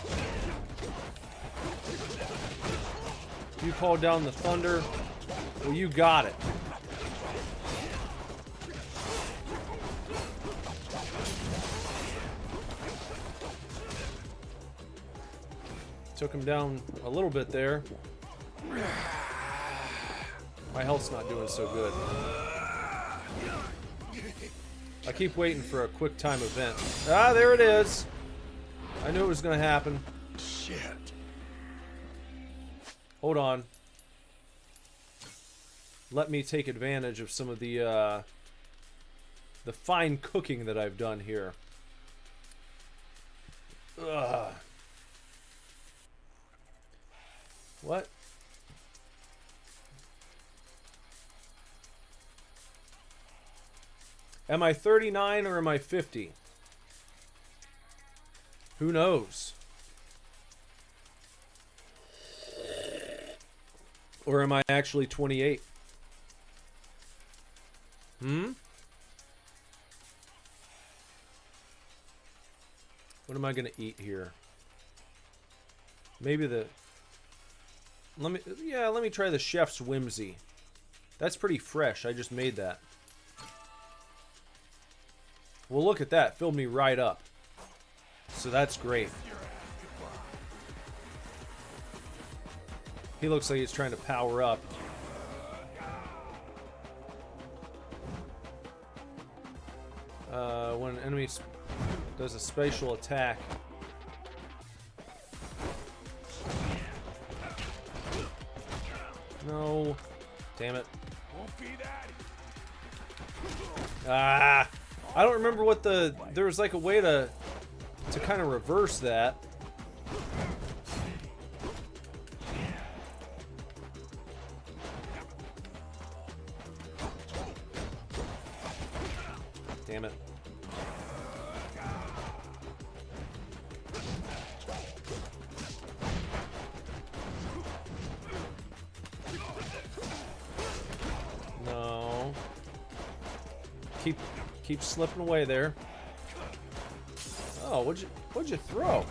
You called down the thunder. Well, you got it. Took him down a little bit there. My health's not doing so good. I keep waiting for a quick time event. Ah, there it is. I knew it was going to happen. Shit. Hold on. Let me take advantage of some of the fine cooking that I've done here. Ugh. What? Am I 39 or am I 50? Who knows? Or am I actually 28? What am I gonna eat here? Maybe the... Let me try the chef's whimsy. That's pretty fresh. I just made that. Well, look at that. Filled me right up. So that's great. He looks like he's trying to power up. When an enemy does a spatial attack. No. Damn it. Won't be that. Ah! I don't remember what there was like a way to kind of reverse that. Damn it. No. Keep slipping away there. Oh, what'd you throw?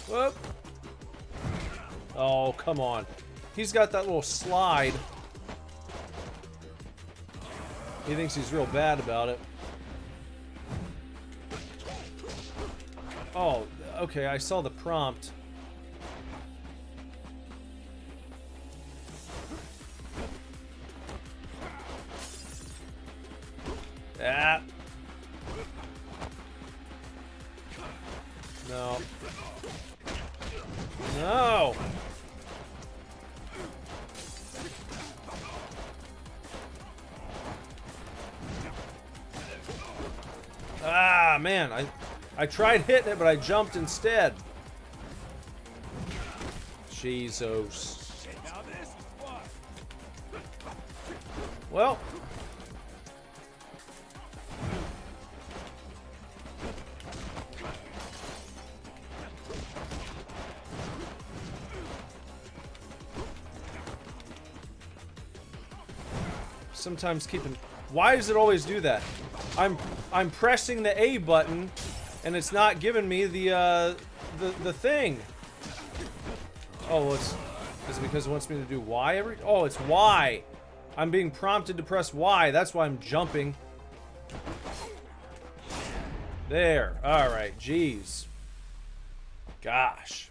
Whoop. Oh, come on. He's got that little slide. He thinks he's real bad about it. Oh, okay, I saw the prompt. Ah. No. No! Ah, man, I tried hitting it, but I jumped instead. Jesus. Well. Sometimes keeping... Why does it always do that? I'm pressing the A button, and it's not giving me the thing. Oh, well, is it because it wants me to do Y every... Oh, it's Y. I'm being prompted to press Y. That's why I'm jumping. There. Alright, jeez. Gosh.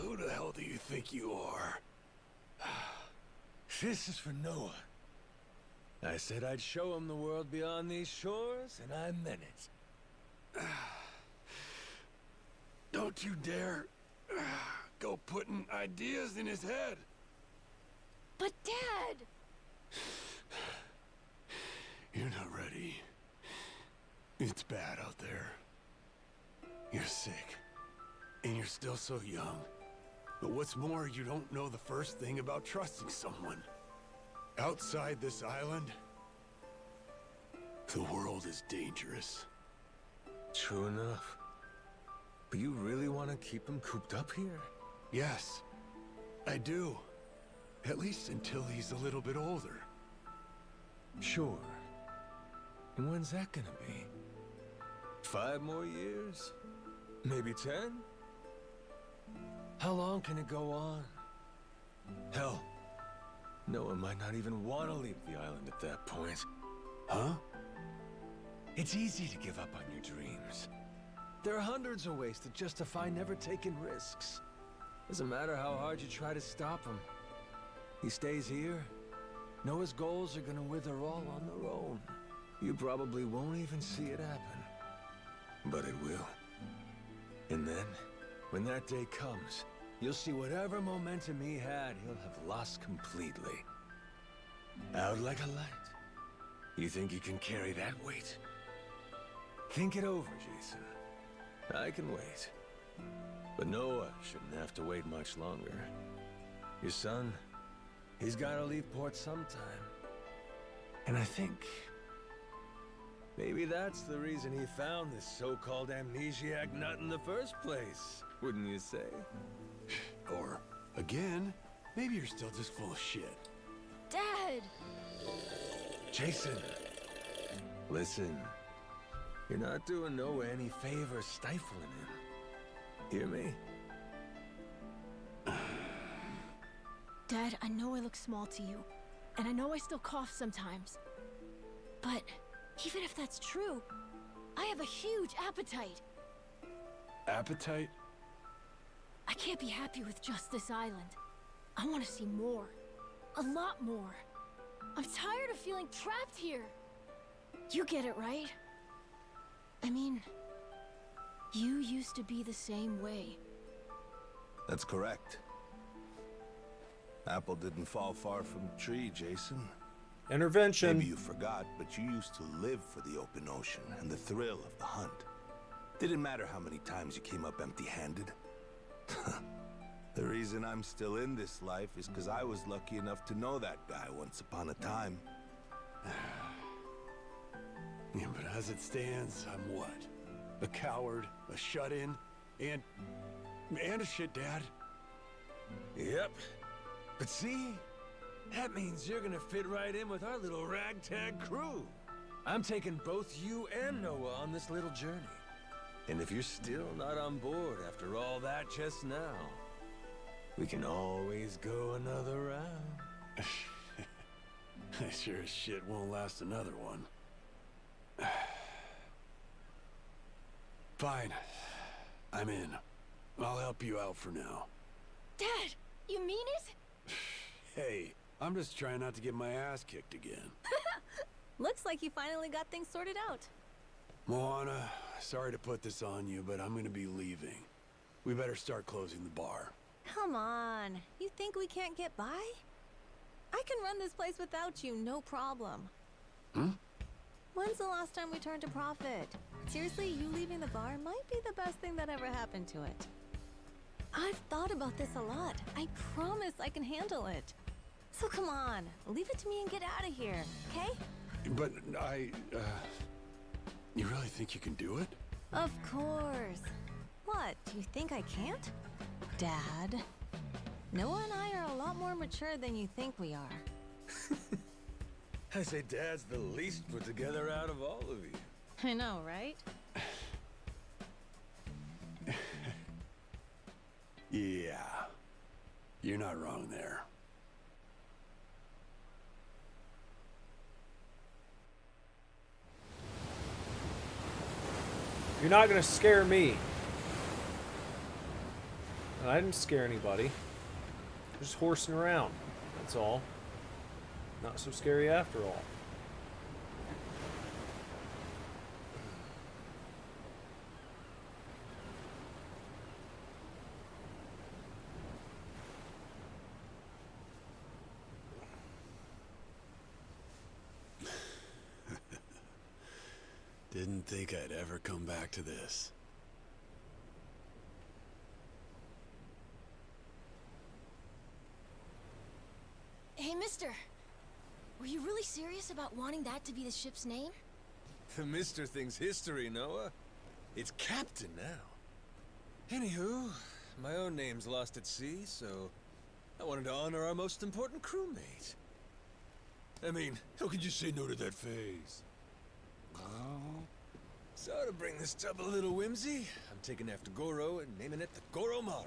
Who the hell do you think you are? This is for Noah. I said I'd show him the world beyond these shores, and I meant it. Don't you dare go putting ideas in his head. But Dad! You're not ready. It's bad out there. You're sick. And you're still so young. But what's more, you don't know the first thing about trusting someone. Outside this island, the world is dangerous. True enough. But you really want to keep him cooped up here? Yes, I do. At least until he's a little bit older. Sure. And when's that gonna be? 5 more years? Maybe 10? How long can it go on? Hell, Noah might not even want to leave the island at that point. Huh? It's easy to give up on your dreams. There are hundreds of ways to justify never taking risks. Doesn't matter how hard you try to stop him. He stays here. Noah's goals are gonna wither all on their own. You probably won't even see it happen. But it will. And then, when that day comes, you'll see whatever momentum he had, he'll have lost completely. Out like a light. You think you can carry that weight? Think it over, Jason. I can wait. But Noah shouldn't have to wait much longer. Your son, he's gotta leave port sometime. And I think... maybe that's the reason he found this so-called amnesiac nut in the first place, wouldn't you say? Or, again, maybe you're still just full of shit. Dad! Jason, listen. You're not doing Noah any favor stifling him. Hear me? Dad, I know I look small to you, and I know I still cough sometimes. But even if that's true, I have a huge appetite. Appetite? I can't be happy with just this island. I want to see more. A lot more. I'm tired of feeling trapped here. You get it, right? I mean, you used to be the same way. That's correct. Apple didn't fall far from the tree, Jason. Intervention. Maybe you forgot, but you used to live for the open ocean and the thrill of the hunt. Didn't matter how many times you came up empty-handed. The reason I'm still in this life is because I was lucky enough to know that guy once upon a time. Yeah, but as it stands, I'm what? A coward, a shut-in, and a shit dad. Yep. But see? That means you're gonna fit right in with our little ragtag crew. I'm taking both you and Noah on this little journey. And if you're still not on board after all that just now, we can always go another round. I sure as shit won't last another one. Fine. I'm in. I'll help you out for now. Dad, you mean it? Hey, I'm just trying not to get my ass kicked again. Looks like you finally got things sorted out. Moana, sorry to put this on you, but I'm gonna be leaving. We better start closing the bar. Come on. You think we can't get by? I can run this place without you, no problem. Hmm? When's the last time we turned a profit? Seriously, you leaving the bar might be the best thing that ever happened to it. I've thought about this a lot. I promise I can handle it. So come on, leave it to me and get out of here, okay? But you really think you can do it? Of course. What, do you think I can't? Dad, Noah and I are a lot more mature than you think we are. I say Dad's the least put together out of all of you. I know, right? Yeah. You're not wrong there. You're not gonna scare me. And I didn't scare anybody. Just horsing around. That's all. Not so scary after all. Didn't think I'd ever come back to this. Hey, mister. Were you really serious about wanting that to be the ship's name? The Mr. thing's history, Noah. It's Captain now. Anywho, my own name's lost at sea, so I wanted to honor our most important crewmate. I mean, how could you say no to that phase? So to bring this tub a little whimsy, I'm taking after Goro and naming it the Goromaru.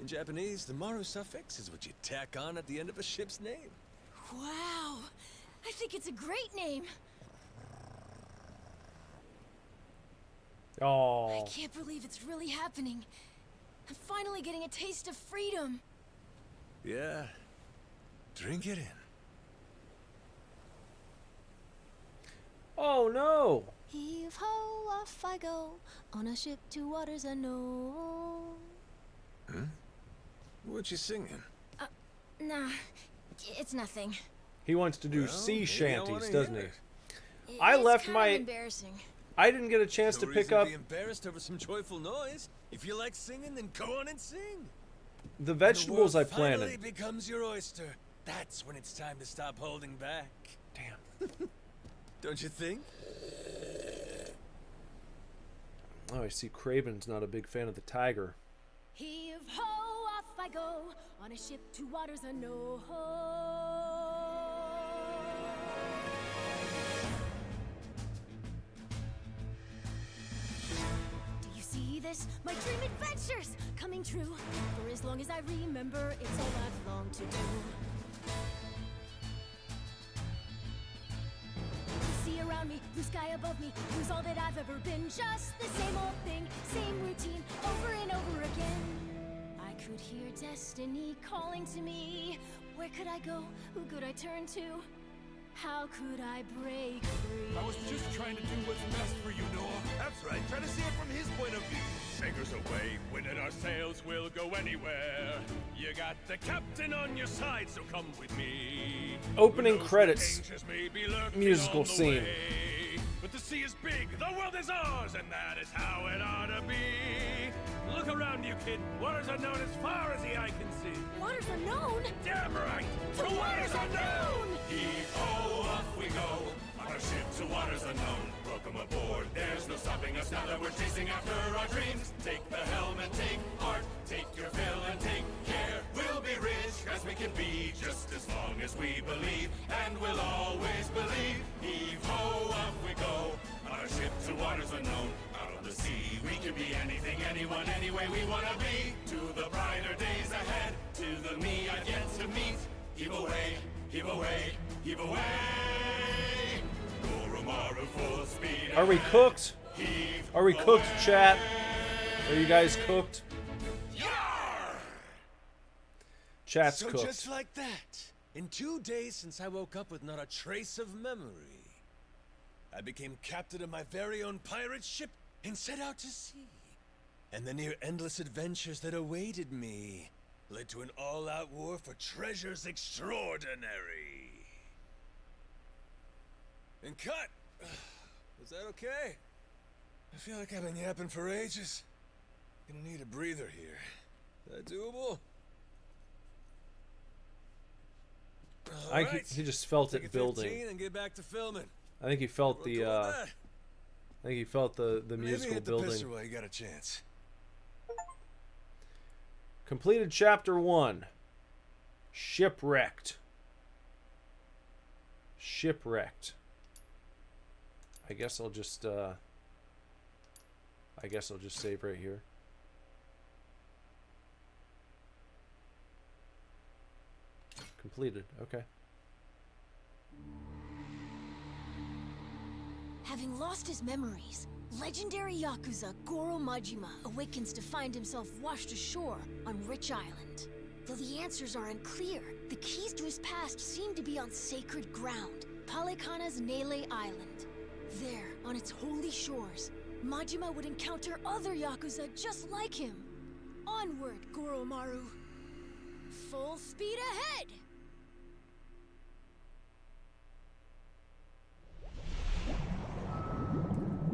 In Japanese, the Maru suffix is what you tack on at the end of a ship's name. Wow. I think it's a great name. Oh. I can't believe it's really happening. I'm finally getting a taste of freedom. Yeah. Drink it in. Oh no. Heave ho, off I go, on a ship to waters unknown. Huh? What you singing? Nah, it's nothing. He wants to do Well, sea maybe I shanties, wanna doesn't hear he? it. I It's left kind my- of embarrassing. I didn't get a chance to No pick reason up be embarrassed over some joyful noise. If you like singing, then go on and sing. the When vegetables the I world finally planted. becomes your oyster. That's when it's time to stop holding back. Damn. Don't you think? Oh, I see Craven's not a big fan of the tiger. Heave ho, off I go, on a ship to waters unknown. Do you see this? My dream adventures coming true. For as long as I remember, it's all I've longed to do. The sea around me, blue sky above me, was all that I've ever been. Just the same old thing, same routine, over and over again. I could hear destiny calling to me. Where could I go? Who could I turn to? How could I break free? I was just trying to do what's best for you, Noah. That's right, try to see it from his point of view. Anchors away, winding our sails, we'll go anywhere. You got the captain on your side, so come with me. Opening Who knows, credits. dangers may be lurking Musical on the scene. way. But the sea is big, the world is ours, and that is how it ought to be. Look around you, kid. Waters unknown as far as the eye can see. Waters unknown? Damn right! To waters unknown! Heave-ho, off we go, on our ship to waters unknown. Welcome aboard, there's no stopping us now that we're chasing after our dreams. Take the helm and take heart, take your fill and take care. We'll be rich as we can be, just as long as we believe, and we'll always believe. Heave-ho, off we go, on our ship to waters unknown. Out of on the sea. We can be anything, anyone, anyway we wanna be. To the brighter days ahead, to the me I've yet to meet. Heave away, heave away, heave away. Goromaru full speed. Are we cooked? Are we cooked, chat? Are you guys cooked? Chat's So cooked. just like that, in 2 days since I woke up with not a trace of memory, I became captain of my very own pirate ship and set out to sea. And the near endless adventures that awaited me led to an all-out war for treasures extraordinary. And cut! Was that okay? I feel like I've been yapping for ages. Gonna need a breather here. Is that doable? He just felt Take it a building. 15 and get back to filming. I think he felt We're the cool with that. I think he felt the Maybe musical hit the building. pisser while you got a chance. Completed chapter 1. Shipwrecked. Shipwrecked. I guess I'll just save right here. Completed. Okay. Having lost his memories, legendary Yakuza Goro Majima awakens to find himself washed ashore on Rich Island. Though the answers are unclear, the keys to his past seem to be on sacred ground, Palekana's Nele Island. There, on its holy shores, Majima would encounter other Yakuza just like him. Onward, Goromaru. Full speed ahead!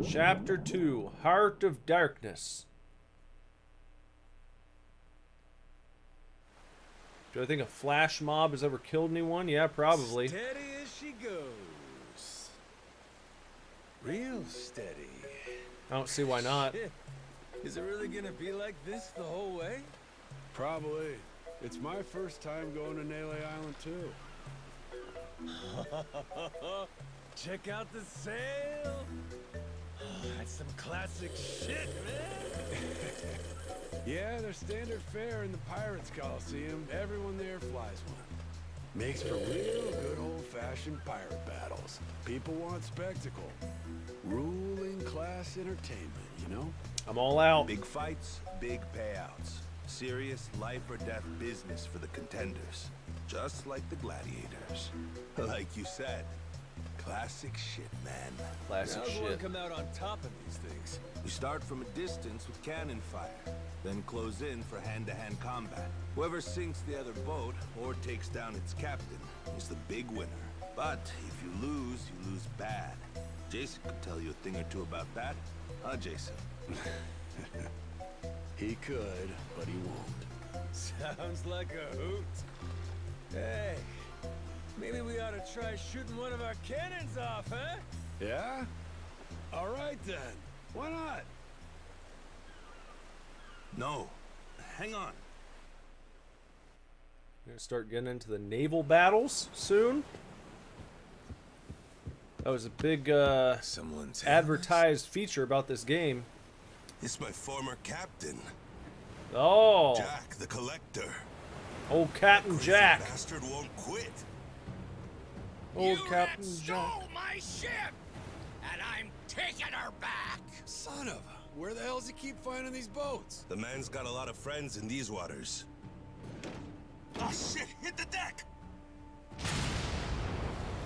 Chapter 2. Heart of Darkness. Do I think a flash mob has ever killed anyone? Yeah, probably. Steady as she goes. Real steady. I don't see why not. Shit. Is it really gonna be like this the whole way? Probably. It's my first time going to Nele Island, too. Check out the sail. That's some classic shit, man. Yeah, their standard fare in the Pirates Coliseum. Everyone there flies one. Makes for real good old-fashioned pirate battles. People want spectacle. Ruling class entertainment, you know? I'm all out. Big fights, big payouts. Serious life or death business for the contenders. Just like the gladiators. Like you said. Classic shit, man. Classic How's one shit. come out on top of these things? You start from a distance with cannon fire, then close in for hand-to-hand combat. Whoever sinks the other boat or takes down its captain is the big winner. But if you lose bad. Jason could tell you a thing or two about that. Huh, Jason? He could, but he won't. Sounds like a hoot. Hey, maybe we ought to try shooting one of our cannons off, huh? Yeah? All right, then. Why not? No. Hang on. We're gonna start getting into the naval battles soon. That was a big Someone's advertised feature about this game. It's my former captain, Oh, Jack the Collector. old Captain Crazy Jack. bastard won't quit. Old Captain Jack. my ship, and I'm taking her back. Son of a... Where the hell does he keep finding these boats? The man's got a lot of friends in these waters. Oh shit, hit the deck!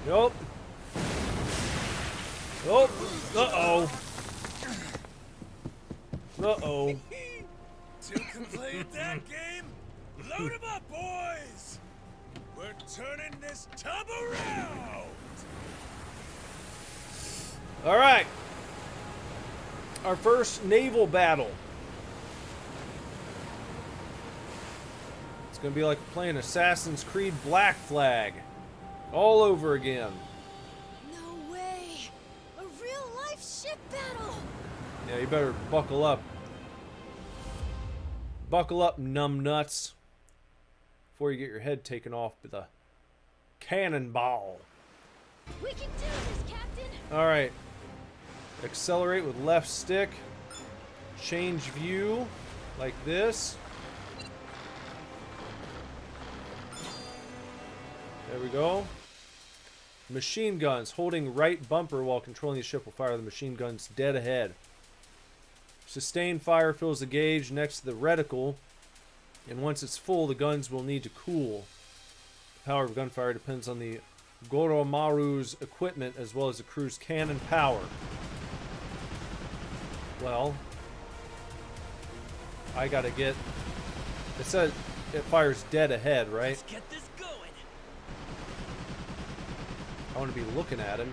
Nope. Oh, uh-oh. Uh-oh. Two can play at that game. Load 'em up, boys. We're turning this tub around. All right. Our first naval battle. It's going to be like playing Assassin's Creed Black Flag all over again. No way! A real-life ship battle! Yeah, you better buckle up. Buckle up, numbnuts. Before you get your head taken off with a cannonball. We can do this, Captain! All right. Accelerate with left stick. change view like this. There we go. Machine guns. Holding right bumper while controlling the ship will fire the machine guns dead ahead. Sustained fire fills the gauge next to the reticle, and once it's full, the guns will need to cool. The power of gunfire depends on the Goromaru's equipment as well as the crew's cannon power. Well, I gotta get... It said it fires dead ahead, right? Let's get this going. I want to be looking at him.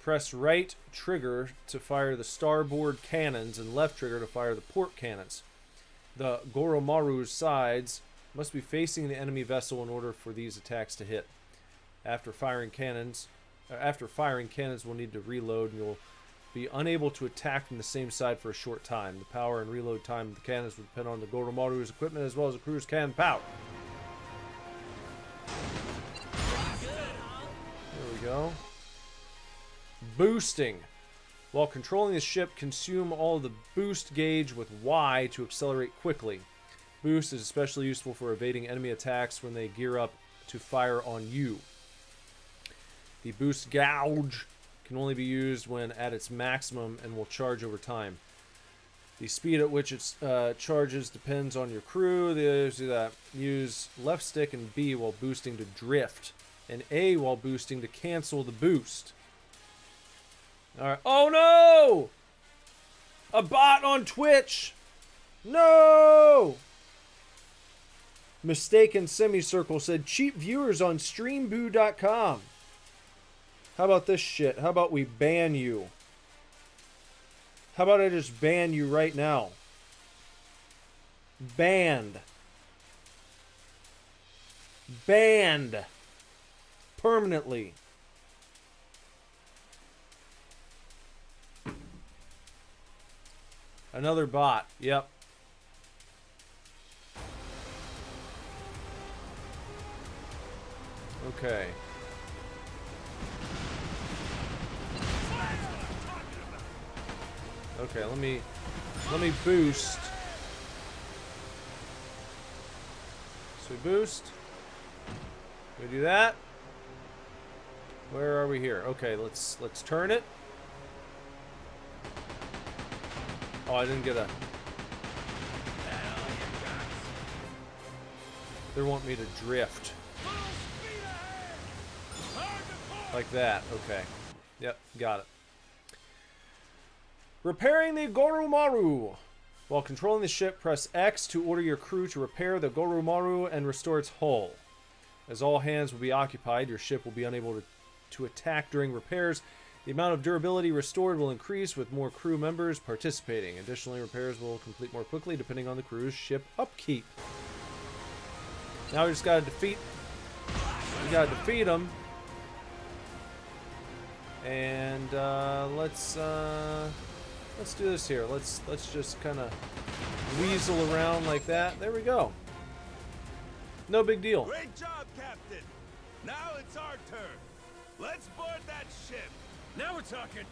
Press right trigger to fire the starboard cannons and left trigger to fire the port cannons. The Goromaru's sides must be facing the enemy vessel in order for these attacks to hit. After firing cannons will need to reload, and you'll be unable to attack from the same side for a short time. The power and reload time of the cannons will depend on the Goromaru's equipment as well as the crew's cannon power. There we go. Boosting. While controlling the ship, consume all of the boost gauge with Y to accelerate quickly. Boost is especially useful for evading enemy attacks when they gear up to fire on you. The boost gauge can only be used when at its maximum and will charge over time. The speed at which it charges depends on your crew. The others do that. Use left stick and B while boosting to drift, and A while boosting to cancel the boost. Alright. Oh no! A bot on Twitch! No! Mistaken Semicircle said cheap viewers on streamboo.com. How about this shit? How about we ban you? How about I just ban you right now? Banned. Banned. Permanently. Another bot. Yep. Okay. Okay, let me boost. So we boost. We do that. Where are we here? Okay, let's turn it. Oh, I didn't get a... They want me to drift. Like that. Okay. Yep, got it. Repairing the Goromaru. While controlling the ship, press X to order your crew to repair the Goromaru and restore its hull. As all hands will be occupied, your ship will be unable to attack during repairs. The amount of durability restored will increase with more crew members participating. Additionally, repairs will complete more quickly depending on the crew's ship upkeep. Now we just gotta defeat... We gotta defeat them. And let's do this here. Let's just kind of weasel around like that. There we go. No big deal. Great job, Captain. Now it's our turn. Let's board that ship. Now we're talking.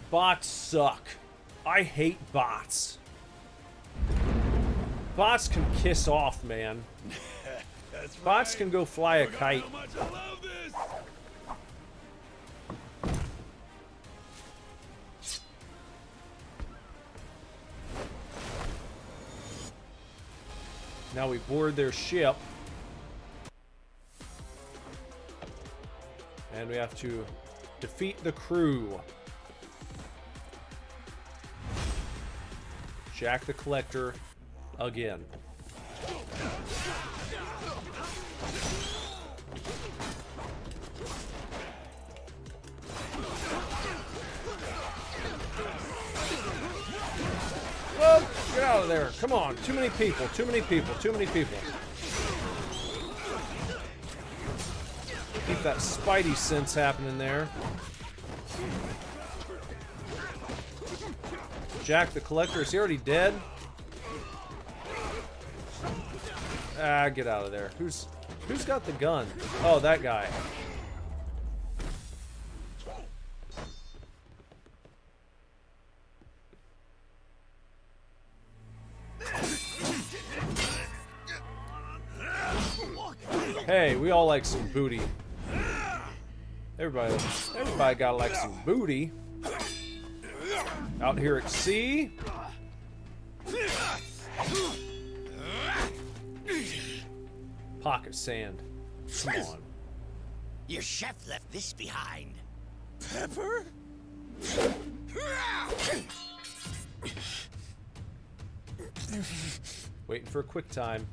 Bots suck. I hate bots. Bots can kiss off, man. That's Bots right. can go fly a kite. How much I love this. Now we board their ship. And we have to defeat the crew. Jack the Collector again. Whoa, get out of there. Come on. Too many people. Too many people. Too many people. Keep that Spidey sense happening there. Jack the Collector, is he already dead? Ah, get out of there. Who's got the gun? Oh, that guy. Hey, we all like some booty. Everybody gotta like some booty. Out here at sea. Pocket sand. Come on. Your chef left this behind. Pepper? Waiting for a quick time.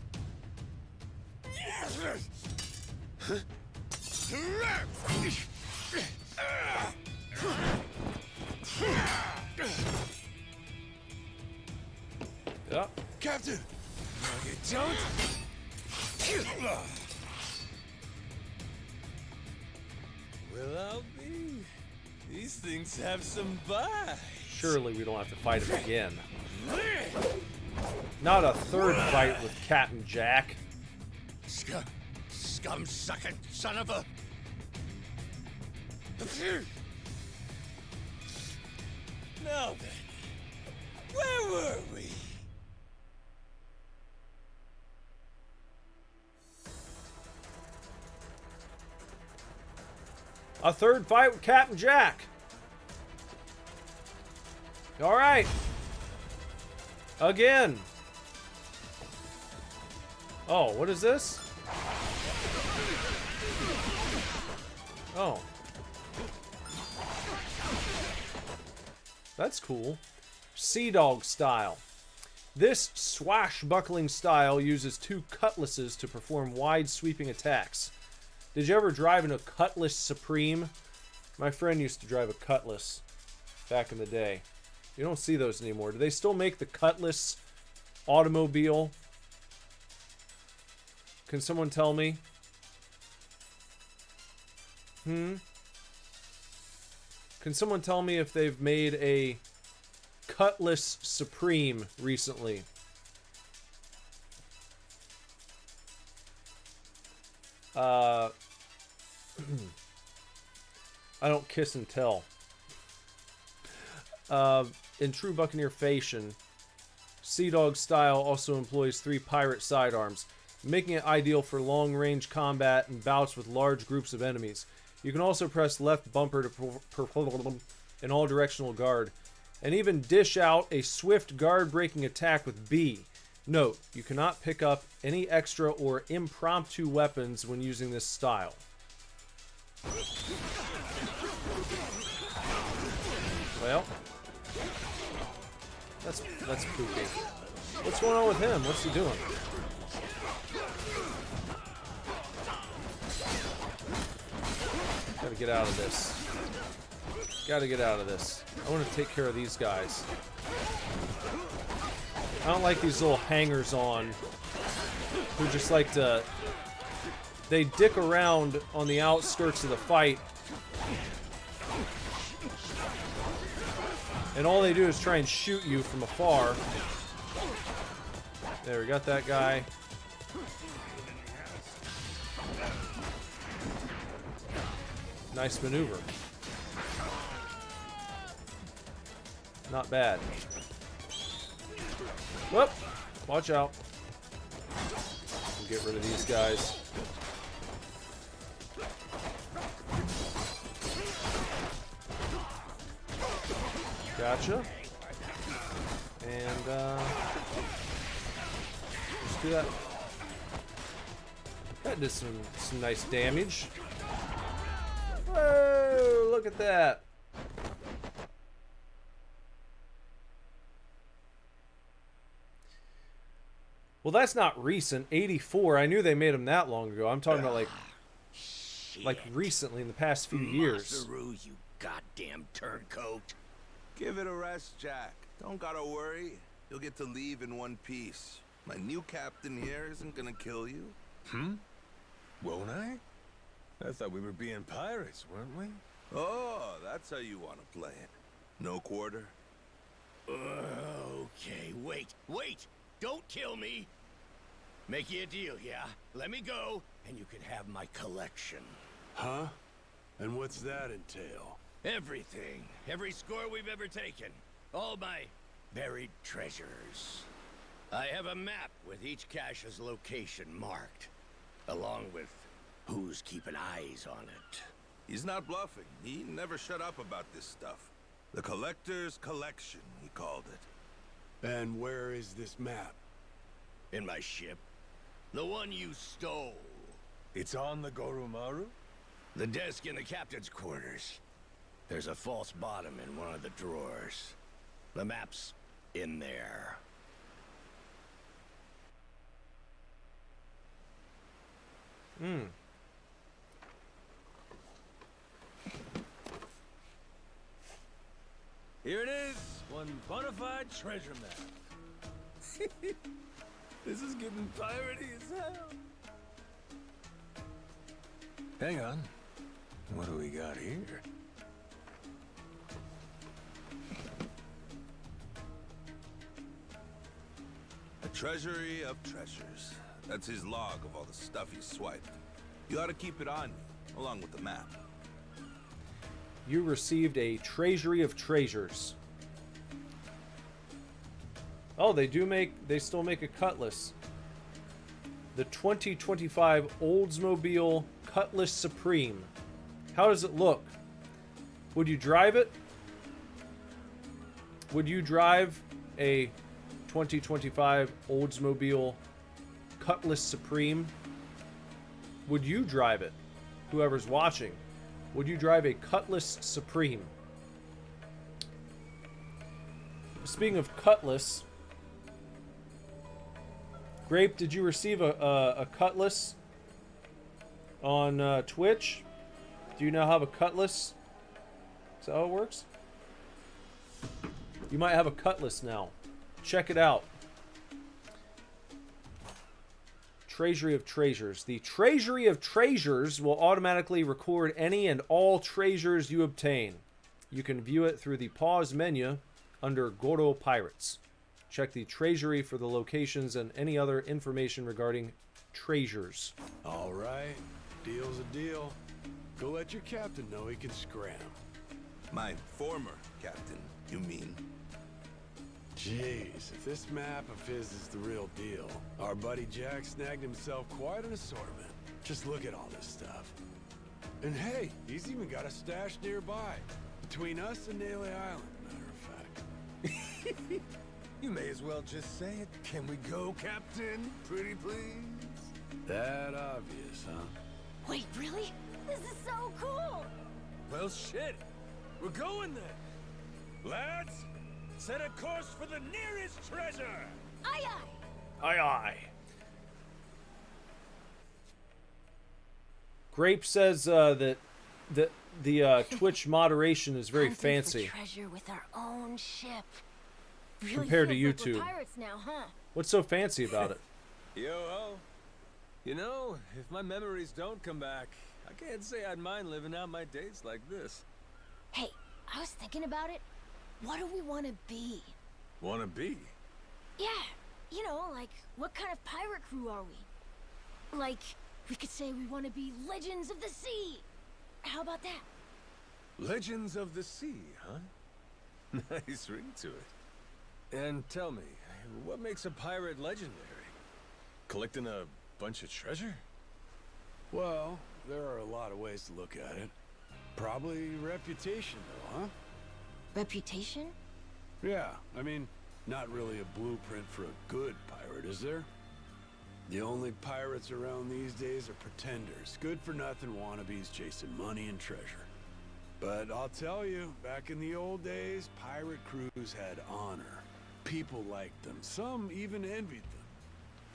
Yep. Captain! No, you don't! Well, I'll be. These things have some bite. Surely we don't have to fight him again. Not a third fight with Captain Jack. Scum-sucking son of a... Now then, where were we? A third fight with Captain Jack. All right. Again. Oh, what is this? Oh. That's cool. Sea Dog style. This swashbuckling style uses two cutlasses to perform wide sweeping attacks. Did you ever drive in a Cutlass Supreme? My friend used to drive a Cutlass back in the day. You don't see those anymore. Do they still make the Cutlass automobile? Can someone tell me? Can someone tell me if they've made a Cutlass Supreme recently? I don't kiss and tell. In true Buccaneer fashion, Sea Dog style also employs 3 pirate sidearms, making it ideal for long-range combat and bouts with large groups of enemies. You can also press left bumper to perform an all-directional guard, and even dish out a swift guard-breaking attack with B. Note, you cannot pick up any extra or impromptu weapons when using this style. Well, that's spooky. What's going on with him? What's he doing? Gotta get out of this. Gotta get out of this. I want to take care of these guys. I don't like these little hangers-on who just like to... They dick around on the outskirts of the fight. And all they do is try and shoot you from afar. There, we got that guy. Nice maneuver. Not bad. Whoop! Watch out. We'll get rid of these guys. Gotcha. And, let's do that. That did some nice damage. Whoa, look at that. Well, that's not recent. 84. I knew they made them that long ago. I'm talking about like recently in the past few years. Masaru, you goddamn turncoat. Give it a rest, Jack. Don't gotta worry. You'll get to leave in one piece. My new captain here isn't gonna kill you. Won't I? I thought we were being pirates, weren't we? Oh, that's how you want to play it. No quarter? Okay, wait. Don't kill me. Make you a deal, yeah? Let me go, and you can have my collection. Huh? And what's that entail? Everything. Every score we've ever taken. All my buried treasures. I have a map with each cache's location marked, along with who's keeping eyes on it. He's not bluffing. He never shut up about this stuff. The Collector's Collection, he called it. And where is this map? In my ship. The one you stole. It's on the Goromaru? The desk in the captain's quarters. There's a false bottom in one of the drawers. The map's in there. Here it is, one bona fide treasure map. This is getting piratey as hell. Hang on. What do we got here? A treasury of treasures. That's his log of all the stuff he swiped. You ought to keep it on you, along with the map. You received a treasury of treasures. Oh, they still make a Cutlass. The 2025 Oldsmobile Cutlass Supreme. How does it look? Would you drive it? Would you drive a 2025 Oldsmobile Cutlass Supreme? Would you drive it? Whoever's watching. Would you drive a Cutlass Supreme? Speaking of Cutlass, Grape, did you receive a Cutlass on Twitch? Do you now have a Cutlass? Is that how it works? You might have a Cutlass now. Check it out. Treasury of Treasures. The Treasury of Treasures will automatically record any and all treasures you obtain. You can view it through the pause menu under Goro Pirates. Check the Treasury for the locations and any other information regarding treasures. All right, deal's a deal. Go let your captain know he can scram. My former captain, you mean? Jeez, if this map of his is the real deal, our buddy Jack snagged himself quite an assortment. Just look at all this stuff. And hey, he's even got a stash nearby, between us and Naily Island, matter of fact. You may as well just say it. Can we go, Captain? Pretty please? That obvious, huh? Wait, really? This is so cool! Well, shit. We're going then. Lads, set a course for the nearest treasure! Aye, aye! Aye, aye. Grape says that the Twitch moderation is very Hunting fancy for treasure with our own ship. Really compared to feels like YouTube. we're pirates now, huh? What's so fancy about it? Yo-ho. You know, if my memories don't come back, I can't say I'd mind living out my days like this. Hey, I was thinking about it. What do we want to be? Wanna be? Yeah, you know, like, what kind of pirate crew are we? Like, we could say we want to be Legends of the Sea. How about that? Legends of the Sea, huh? Nice ring to it. And tell me, what makes a pirate legendary? Collecting a bunch of treasure? Well, there are a lot of ways to look at it. Probably reputation, though, huh? Reputation? Yeah, I mean, not really a blueprint for a good pirate, is there? The only pirates around these days are pretenders, good-for-nothing wannabes chasing money and treasure. But I'll tell you, back in the old days, pirate crews had honor. People liked them, some even envied them.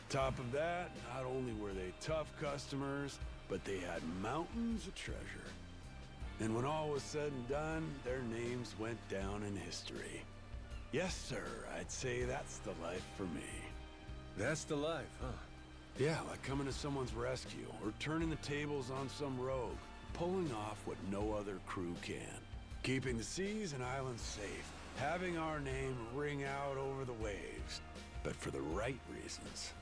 Top of that, not only were they tough customers, but they had mountains of treasure. And when all was said and done, their names went down in history. Yes, sir, I'd say that's the life for me. That's the life, huh? Yeah, like coming to someone's rescue, or turning the tables on some rogue, pulling off what no other crew can. Keeping the seas and islands safe, having our name ring out over the waves, but for the right reasons.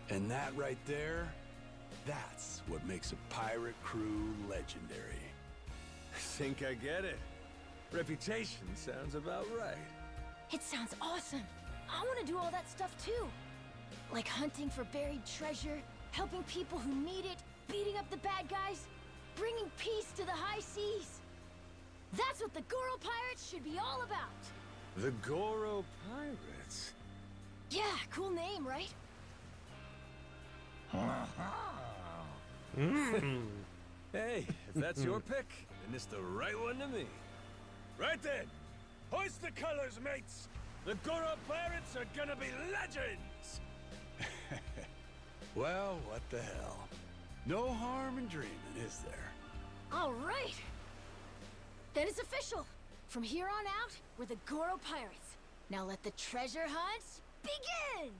And that right there, that's what makes a pirate crew legendary. I think I get it. Reputation sounds about right. It sounds awesome. I want to do all that stuff too. Like hunting for buried treasure, helping people who need it, beating up the bad guys, bringing peace to the high seas. That's what the Goro Pirates should be all about. The Goro Pirates? Yeah, cool name, right? Hey, if that's your pick, then it's the right one to me. Right then, hoist the colors, mates! The Goro Pirates are gonna be legends! Well, what the hell? No harm in dreaming, is there? All right. Then it's official. From here on out, we're the Goro Pirates. Now let the treasure hunt begin!